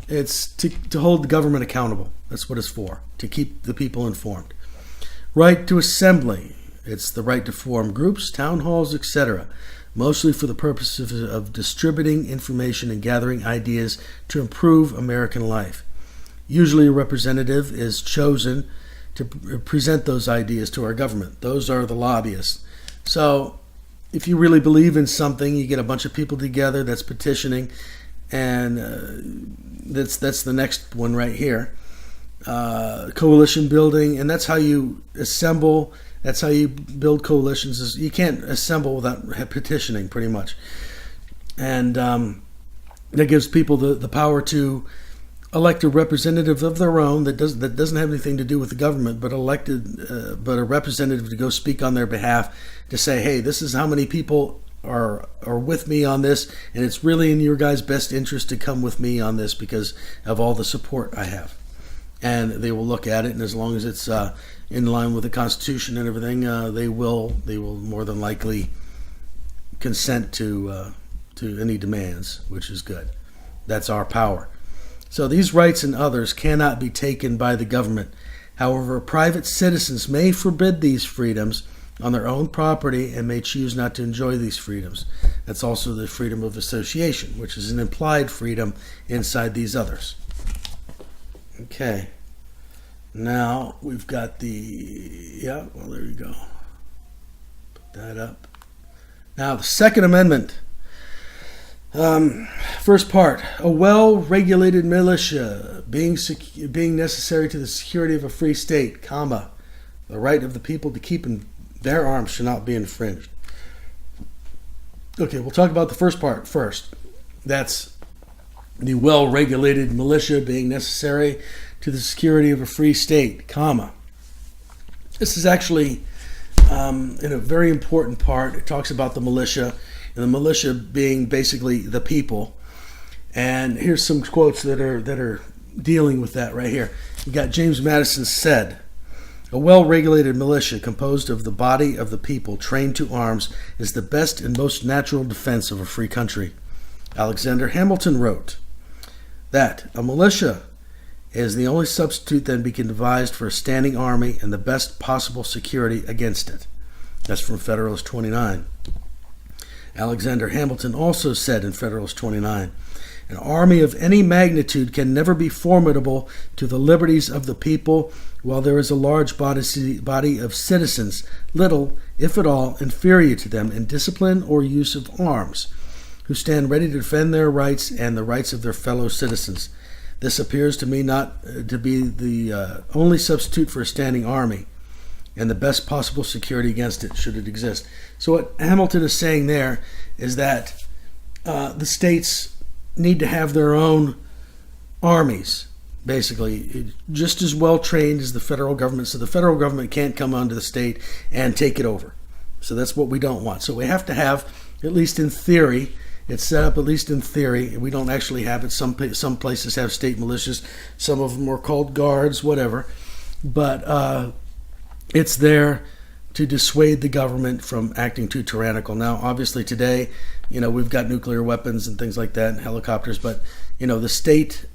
It's to hold the government accountable. That's what it's for, to keep the people informed. Right to assembly. It's the right to form groups, town halls, etc., mostly for the purpose of distributing information and gathering ideas to improve American life. Usually a representative is chosen to present those ideas to our government. Those are the lobbyists. So if you really believe in something, you get a bunch of people together that's petitioning, and that's the next one right here. Coalition building, and that's how you assemble. That's how you build coalitions. Is you can't assemble without petitioning, pretty much. And that gives people the power to elect a representative of their own that doesn't have anything to do with the government, but a representative to go speak on their behalf, to say, hey, this is how many people are with me on this, and it's really in your guys' best interest to come with me on this because of all the support I have. And they will look at it, and as long as it's in line with the Constitution and everything, they will more than likely consent to to any demands, which is good. That's our power. So these rights and others cannot be taken by the government. However, private citizens may forbid these freedoms on their own property and may choose not to enjoy these freedoms. That's also the freedom of association, which is an implied freedom inside these others. Okay. Now we've got there you go. Put that up. Now the Second Amendment. First part, a well-regulated militia being necessary to the security of a free state, comma, the right of the people to keep and bear arms shall not be infringed. Okay, we'll talk about the first part first. That's the well-regulated militia being necessary to the security of a free state, comma. This is actually in a very important part. It talks about the militia, and the militia being basically the people. And here's some quotes that are dealing with that right here. You got James Madison said, "A well-regulated militia composed of the body of the people trained to arms is the best and most natural defense of a free country." Alexander Hamilton wrote that a militia is the only substitute that can be devised for a standing army and the best possible security against it. That's from Federalist 29. Alexander Hamilton also said in Federalist 29, "An army of any magnitude can never be formidable to the liberties of the people while there is a large body of citizens, little, if at all, inferior to them in discipline or use of arms, who stand ready to defend their rights and the rights of their fellow citizens. This appears to me not to be the only substitute for a standing army and the best possible security against it, should it exist." So what Hamilton is saying there is that the states need to have their own armies, basically, just as well trained as the federal government, so the federal government can't come onto the state and take it over. So that's what we don't want. So we have to have, at least in theory, it's set up at least in theory. We don't actually have it. Some places have state militias. Some of them are called guards, whatever. But it's there to dissuade the government from acting too tyrannical. Now, obviously today, we've got nuclear weapons and things like that and helicopters, but, the state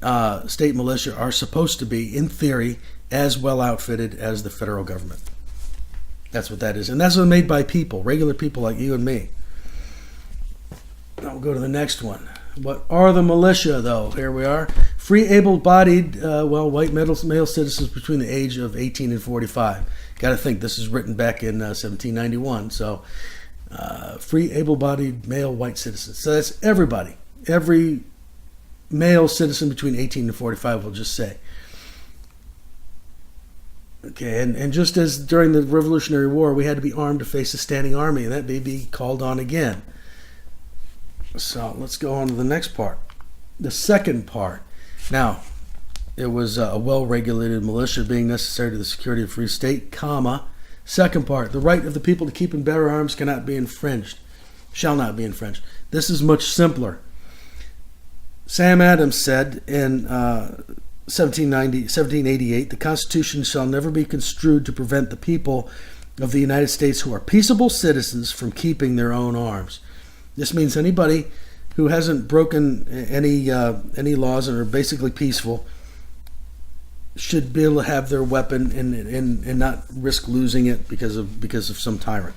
militia are supposed to be, in theory, as well outfitted as the federal government. That's what that is. And that's made by people, regular people like you and me. Now we'll go to the next one. What are the militia, though? Here we are. Free, able-bodied, white male citizens between the age of 18 and 45. Got to think, this is written back in 1791. So, free, able-bodied, male, white citizens. So that's everybody. Every male citizen between 18 and 45, we'll just say. Okay, and just as during the Revolutionary War, we had to be armed to face a standing army, and that may be called on again. So let's go on to the next part. The second part. Now, it was a well-regulated militia being necessary to the security of a free state, comma. Second part, the right of the people to keep and bear arms cannot be infringed, shall not be infringed. This is much simpler. Sam Adams said in 1788, "The Constitution shall never be construed to prevent the people of the United States who are peaceable citizens from keeping their own arms." This means anybody who hasn't broken any laws and are basically peaceful should be able to have their weapon and not risk losing it because of some tyrant.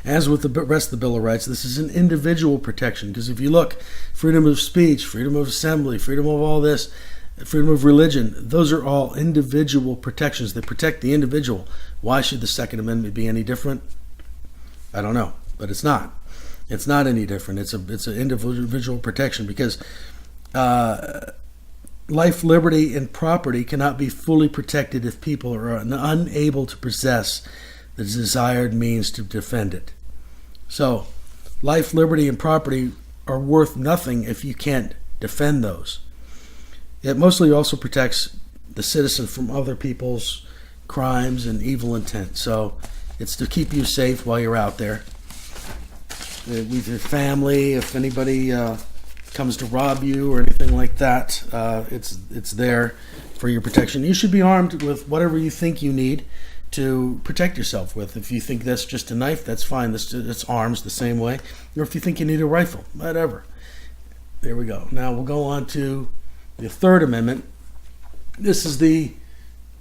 As with the rest of the Bill of Rights, this is an individual protection, because if you look, freedom of speech, freedom of assembly, freedom of all this, freedom of religion, those are all individual protections. They protect the individual. Why should the Second Amendment be any different? I don't know, but it's not. It's not any different. It's an individual protection, because life, liberty, and property cannot be fully protected if people are unable to possess the desired means to defend it. So, life, liberty, and property are worth nothing if you can't defend those. It mostly also protects the citizen from other people's crimes and evil intent. So, it's to keep you safe while you're out there. With your family, if anybody comes to rob you or anything like that, it's there for your protection. You should be armed with whatever you think you need to protect yourself with. If you think that's just a knife, that's fine. It's arms the same way. Or if you think you need a rifle, whatever. There we go. Now we'll go on to the Third Amendment. This is the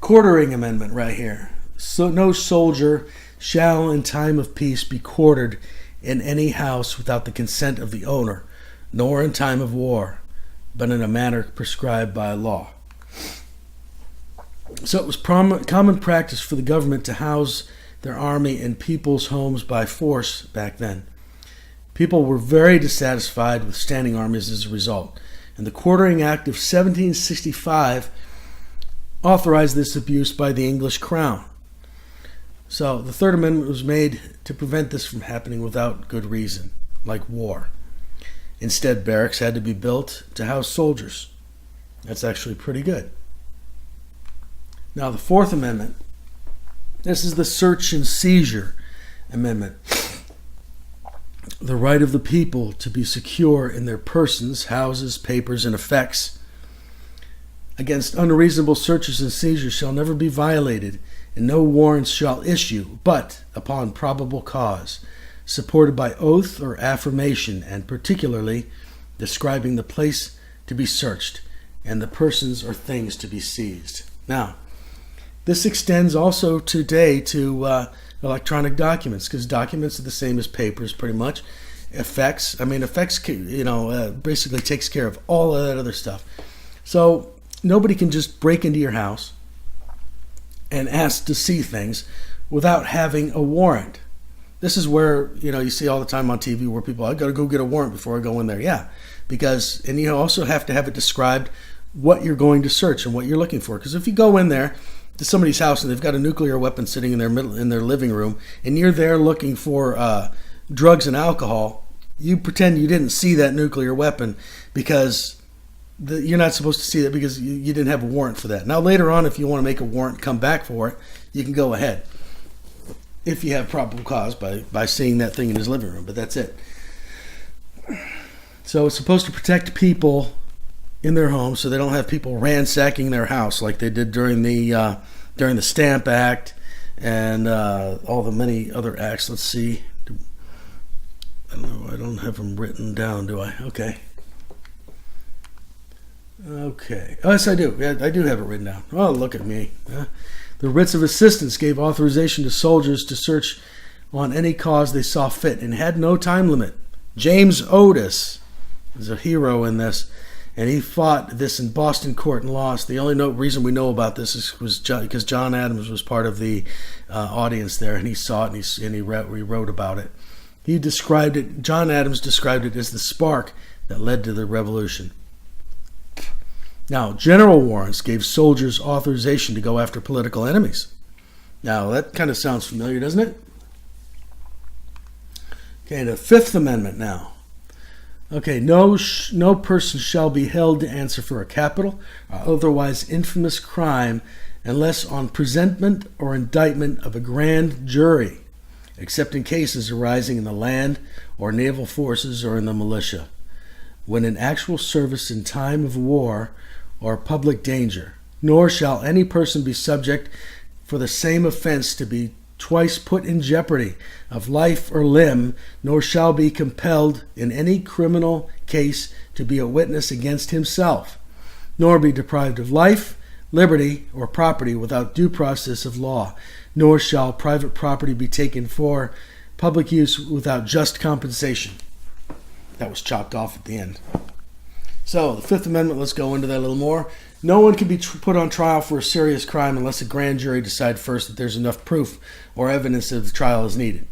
quartering amendment right here. So no soldier shall in time of peace be quartered in any house without the consent of the owner, nor in time of war, but in a manner prescribed by law. So it was common practice for the government to house their army in people's homes by force back then. People were very dissatisfied with standing armies as a result, and the Quartering Act of 1765 authorized this abuse by the English crown. So the Third Amendment was made to prevent this from happening without good reason, like war. Instead, barracks had to be built to house soldiers. That's actually pretty good. Now the Fourth Amendment, this is the Search and Seizure Amendment. The right of the people to be secure in their persons, houses, papers, and effects against unreasonable searches and seizures shall never be violated, and no warrants shall issue, but upon probable cause, supported by oath or affirmation, and particularly describing the place to be searched and the persons or things to be seized. Now, this extends also today to electronic documents, because documents are the same as papers pretty much. Effects basically takes care of all of that other stuff. So nobody can just break into your house and ask to see things without having a warrant. This is where, you see all the time on TV where people, I got to go get a warrant before I go in there. Yeah, and you also have to have it described what you're going to search and what you're looking for. Because if you go in there to somebody's house and they've got a nuclear weapon sitting in their living room, and you're there looking for drugs and alcohol, you pretend you didn't see that nuclear weapon because you're not supposed to see that because you didn't have a warrant for that. Now later on, if you want to make a warrant, come back for it, you can go ahead if you have probable cause by seeing that thing in his living room, but that's it. So it's supposed to protect people in their homes so they don't have people ransacking their house like they did during the Stamp Act and all the many other acts. Let's see. I don't know. I don't have them written down, do I? Okay. Oh, yes, I do. Yeah, I do have it written down. Oh, look at me. The writs of assistance gave authorization to soldiers to search on any cause they saw fit and had no time limit. James Otis is a hero in this, and he fought this in Boston court and lost. The only reason we know about this was because John Adams was part of the audience there, and he saw it and he wrote about it. He described it. John Adams described it as the spark that led to the revolution. Now, general warrants gave soldiers authorization to go after political enemies. Now, that kind of sounds familiar, doesn't it? Okay, the Fifth Amendment now. Okay, no person shall be held to answer for a capital or otherwise infamous crime unless on presentment or indictment of a grand jury, except in cases arising in the land or naval forces or in the militia, when in actual service in time of war or public danger. Nor shall any person be subject for the same offense to be twice put in jeopardy of life or limb, nor shall be compelled in any criminal case to be a witness against himself, nor be deprived of life, liberty, or property without due process of law, nor shall private property be taken for public use without just compensation. That was chopped off at the end. So, the Fifth Amendment, let's go into that a little more. No one can be put on trial for a serious crime unless a grand jury decide first that there's enough proof or evidence that the trial is needed.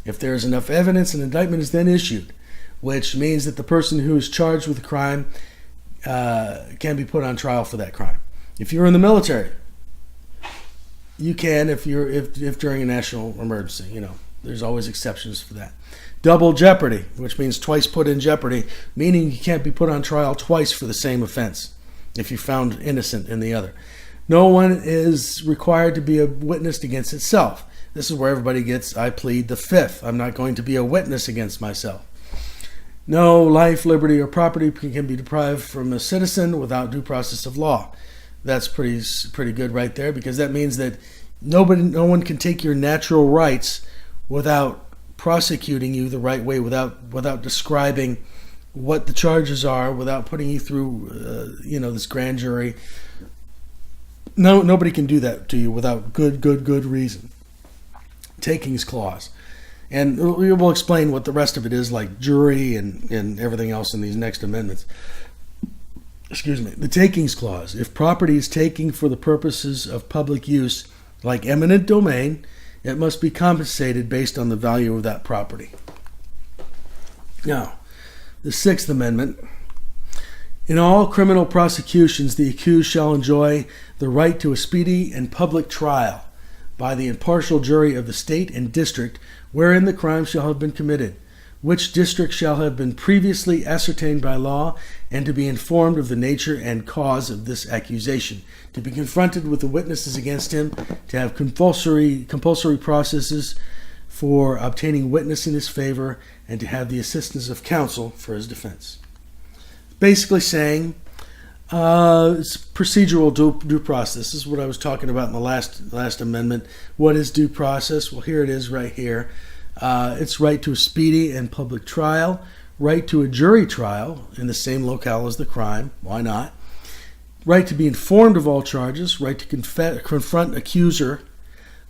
If there is enough evidence, an indictment is then issued, which means that the person who is charged with the crime can be put on trial for that crime. If you're in the military, you can if during a national emergency. There's always exceptions for that. Double jeopardy, which means twice put in jeopardy, meaning you can't be put on trial twice for the same offense if you're found innocent in the other. No one is required to be a witness against itself. This is where everybody gets, I plead the fifth. I'm not going to be a witness against myself. No life, liberty, or property can be deprived from a citizen without due process of law. That's pretty good right there, because that means that No one can take your natural rights without prosecuting you the right way, without describing what the charges are, without putting you through, this grand jury. No, nobody can do that to you without good reason. Takings clause. And we will explain what the rest of it is, like jury and everything else in these next amendments. Excuse me. The takings clause. If property is taken for the purposes of public use, like eminent domain, it must be compensated based on the value of that property. Now, the Sixth Amendment. In all criminal prosecutions, the accused shall enjoy the right to a speedy and public trial by the impartial jury of the state and district wherein the crime shall have been committed, which district shall have been previously ascertained by law, and to be informed of the nature and cause of this accusation, to be confronted with the witnesses against him, to have compulsory processes for obtaining witness in his favor, and to have the assistance of counsel for his defense. Basically saying it's procedural due process. This is what I was talking about in the last amendment. What is due process? Well, here it is right here. It's right to a speedy and public trial, right to a jury trial in the same locale as the crime. Why not? Right to be informed of all charges, right to confront accuser,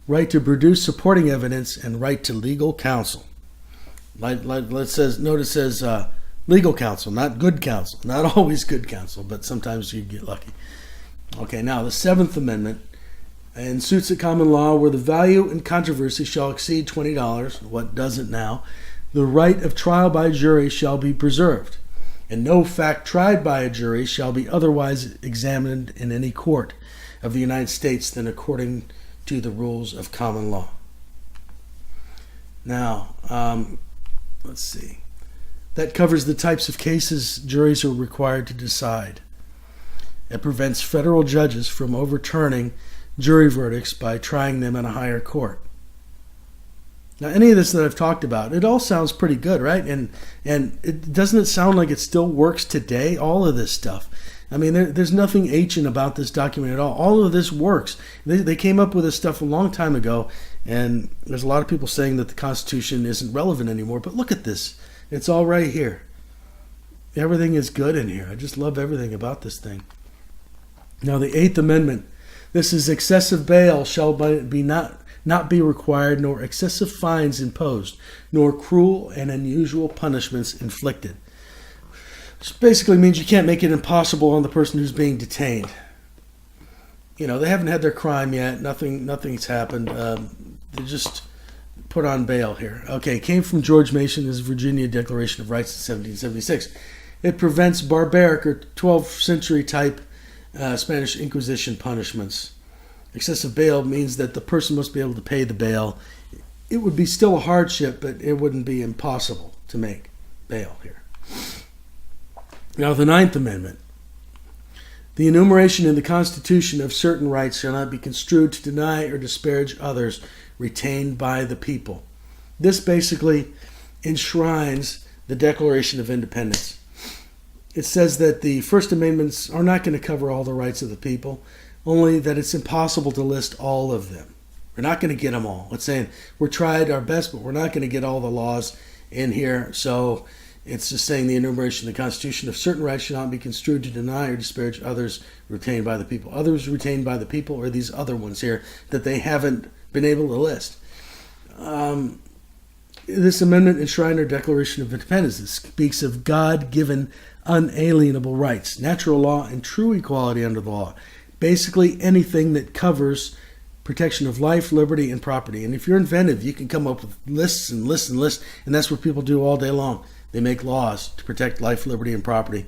right to produce supporting evidence, and right to legal counsel. Notice it says legal counsel, not good counsel. Not always good counsel, but sometimes you get lucky. Okay, now the Seventh Amendment. In suits at common law where the value in controversy shall exceed $20, what doesn't now, the right of trial by jury shall be preserved, and no fact tried by a jury shall be otherwise examined in any court of the United States than according to the rules of common law. Now, let's see. That covers the types of cases juries are required to decide. It prevents federal judges from overturning jury verdicts by trying them in a higher court. Now, any of this that I've talked about, it all sounds pretty good, right? And doesn't it sound like it still works today? All of this stuff. I mean, there's nothing ancient about this document at all. All of this works. They came up with this stuff a long time ago, and there's a lot of people saying that the Constitution isn't relevant anymore. But look at this. It's all right here. Everything is good in here. I just love everything about this thing. Now, the Eighth Amendment. This is excessive bail shall not be required, nor excessive fines imposed, nor cruel and unusual punishments inflicted. Which basically means you can't make it impossible on the person who's being detained. They haven't had their crime yet. Nothing's happened. They just put on bail here. Okay, it came from George Mason, his Virginia Declaration of Rights in 1776. It prevents barbaric or 12th century type Spanish Inquisition punishments. Excessive bail means that the person must be able to pay the bail. It would be still a hardship, but it wouldn't be impossible to make bail here. Now, the Ninth Amendment. The enumeration in the Constitution of certain rights shall not be construed to deny or disparage others retained by the people. This basically enshrines the Declaration of Independence. It says that the First Amendments are not going to cover all the rights of the people, only that it's impossible to list all of them. We're not going to get them all. It's saying we're tried our best, but we're not going to get all the laws in here. So it's just saying the enumeration of the Constitution of certain rights shall not be construed to deny or disparage others retained by the people. Others retained by the people are these other ones here that they haven't been able to list. This amendment enshrined our Declaration of Independence. It speaks of God-given unalienable rights, natural law, and true equality under the law. Basically anything that covers protection of life, liberty, and property. And if you're inventive, you can come up with lists and lists and lists, and that's what people do all day long. They make laws to protect life, liberty, and property.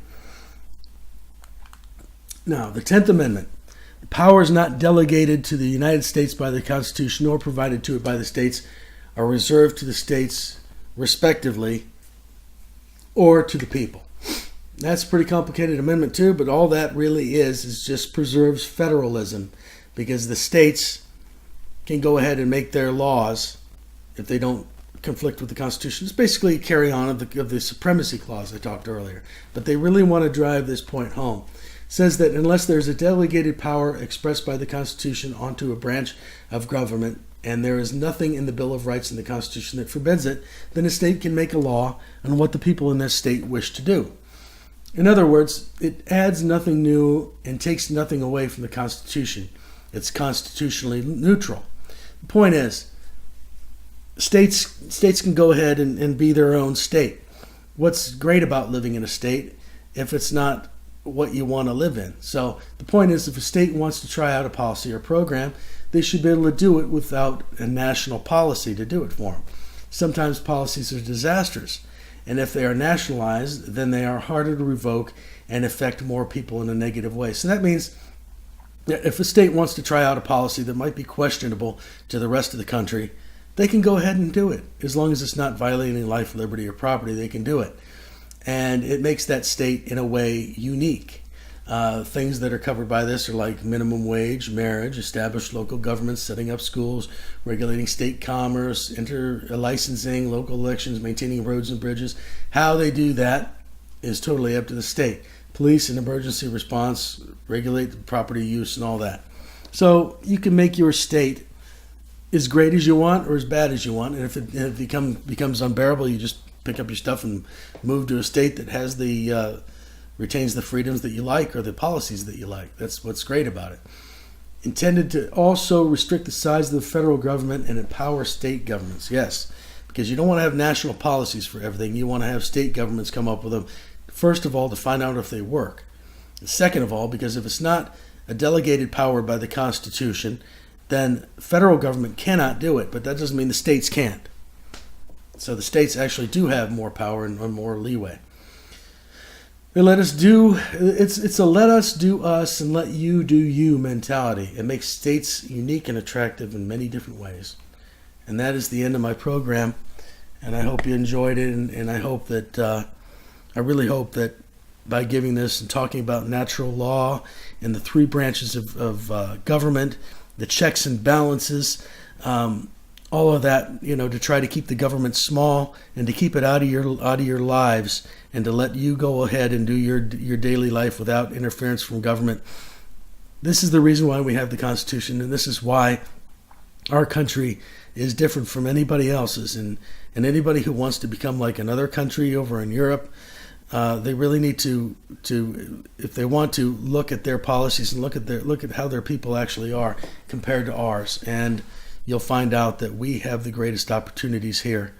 Now, the 10th Amendment. The powers not delegated to the United States by the Constitution nor provided to it by the states are reserved to the states respectively or to the people. That's a pretty complicated amendment too, but all that really is just preserves federalism, because the states can go ahead and make their laws if they don't conflict with the Constitution. It's basically a carry on of the supremacy clause I talked earlier, but they really want to drive this point home. says that unless there's a delegated power expressed by the Constitution onto a branch of government, and there is nothing in the Bill of Rights in the Constitution that forbids it, then a state can make a law on what the people in that state wish to do. In other words, it adds nothing new and takes nothing away from the Constitution. It's constitutionally neutral. The point is, states can go ahead and be their own state. What's great about living in a state if it's not what you want to live in? So the point is, if a state wants to try out a policy or program, they should be able to do it without a national policy to do it for them. Sometimes policies are disastrous, and if they are nationalized, then they are harder to revoke and affect more people in a negative way. So that means that if a state wants to try out a policy that might be questionable to the rest of the country, they can go ahead and do it. As long as it's not violating life, liberty, or property, they can do it. And it makes that state, in a way, unique. Things that are covered by this are like minimum wage, marriage, established local governments, setting up schools, regulating state commerce, licensing, local elections, maintaining roads and bridges. How they do that is totally up to the state. Police and emergency response, regulate the property use and all that. So you can make your state as great as you want or as bad as you want. And if it becomes unbearable, you just pick up your stuff and move to a state that has retains the freedoms that you like or the policies that you like. That's what's great about it. Intended to also restrict the size of the federal government and empower state governments. Yes, because you don't want to have national policies for everything. You want to have state governments come up with them, first of all, to find out if they work. And second of all, because if it's not a delegated power by the Constitution, then federal government cannot do it, but that doesn't mean the states can't. So the states actually do have more power and more leeway. It's a let us do us and let you do you mentality. It makes states unique and attractive in many different ways. And that is the end of my program. And I hope you enjoyed it. And I hope that, I really hope that by giving this and talking about natural law and the three branches of government, the checks and balances, all of that, to try to keep the government small and to keep it out of your lives and to let you go ahead and do your daily life without interference from government. This is the reason why we have the Constitution, and this is why our country is different from anybody else's. And anybody who wants to become like another country over in Europe, they really need to, if they want to, look at their policies and look at how their people actually are compared to ours. And you'll find out that we have the greatest opportunities here.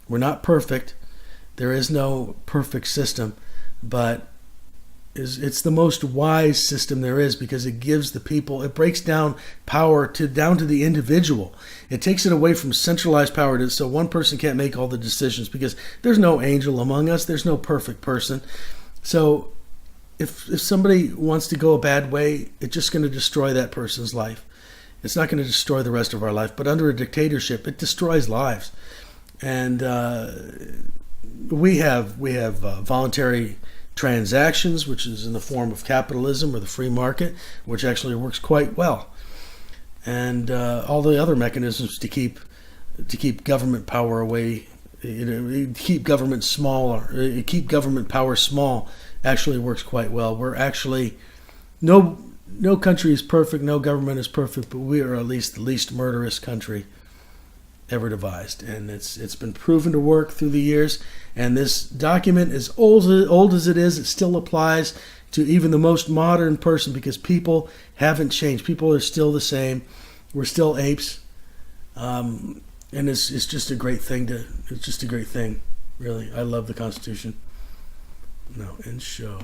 We're not perfect. There is no perfect system, but it's the most wise system there is because it gives the people, it breaks down power down to the individual. It takes it away from centralized power so one person can't make all the decisions because there's no angel among us. There's no perfect person. So if somebody wants to go a bad way, it's just going to destroy that person's life. It's not going to destroy the rest of our life, but under a dictatorship, it destroys lives. And we have voluntary transactions, which is in the form of capitalism or the free market, which actually works quite well. And all the other mechanisms to keep government power away, keep government smaller, keep government power small, actually works quite well. We're actually no country is perfect, no government is perfect, but we are at least the least murderous country ever devised. And it's been proven to work through the years. And this document, as old as it is, it still applies to even the most modern person because people haven't changed. People are still the same. We're still apes. And it's just a great thing it's just a great thing, really. I love the Constitution. No, end show.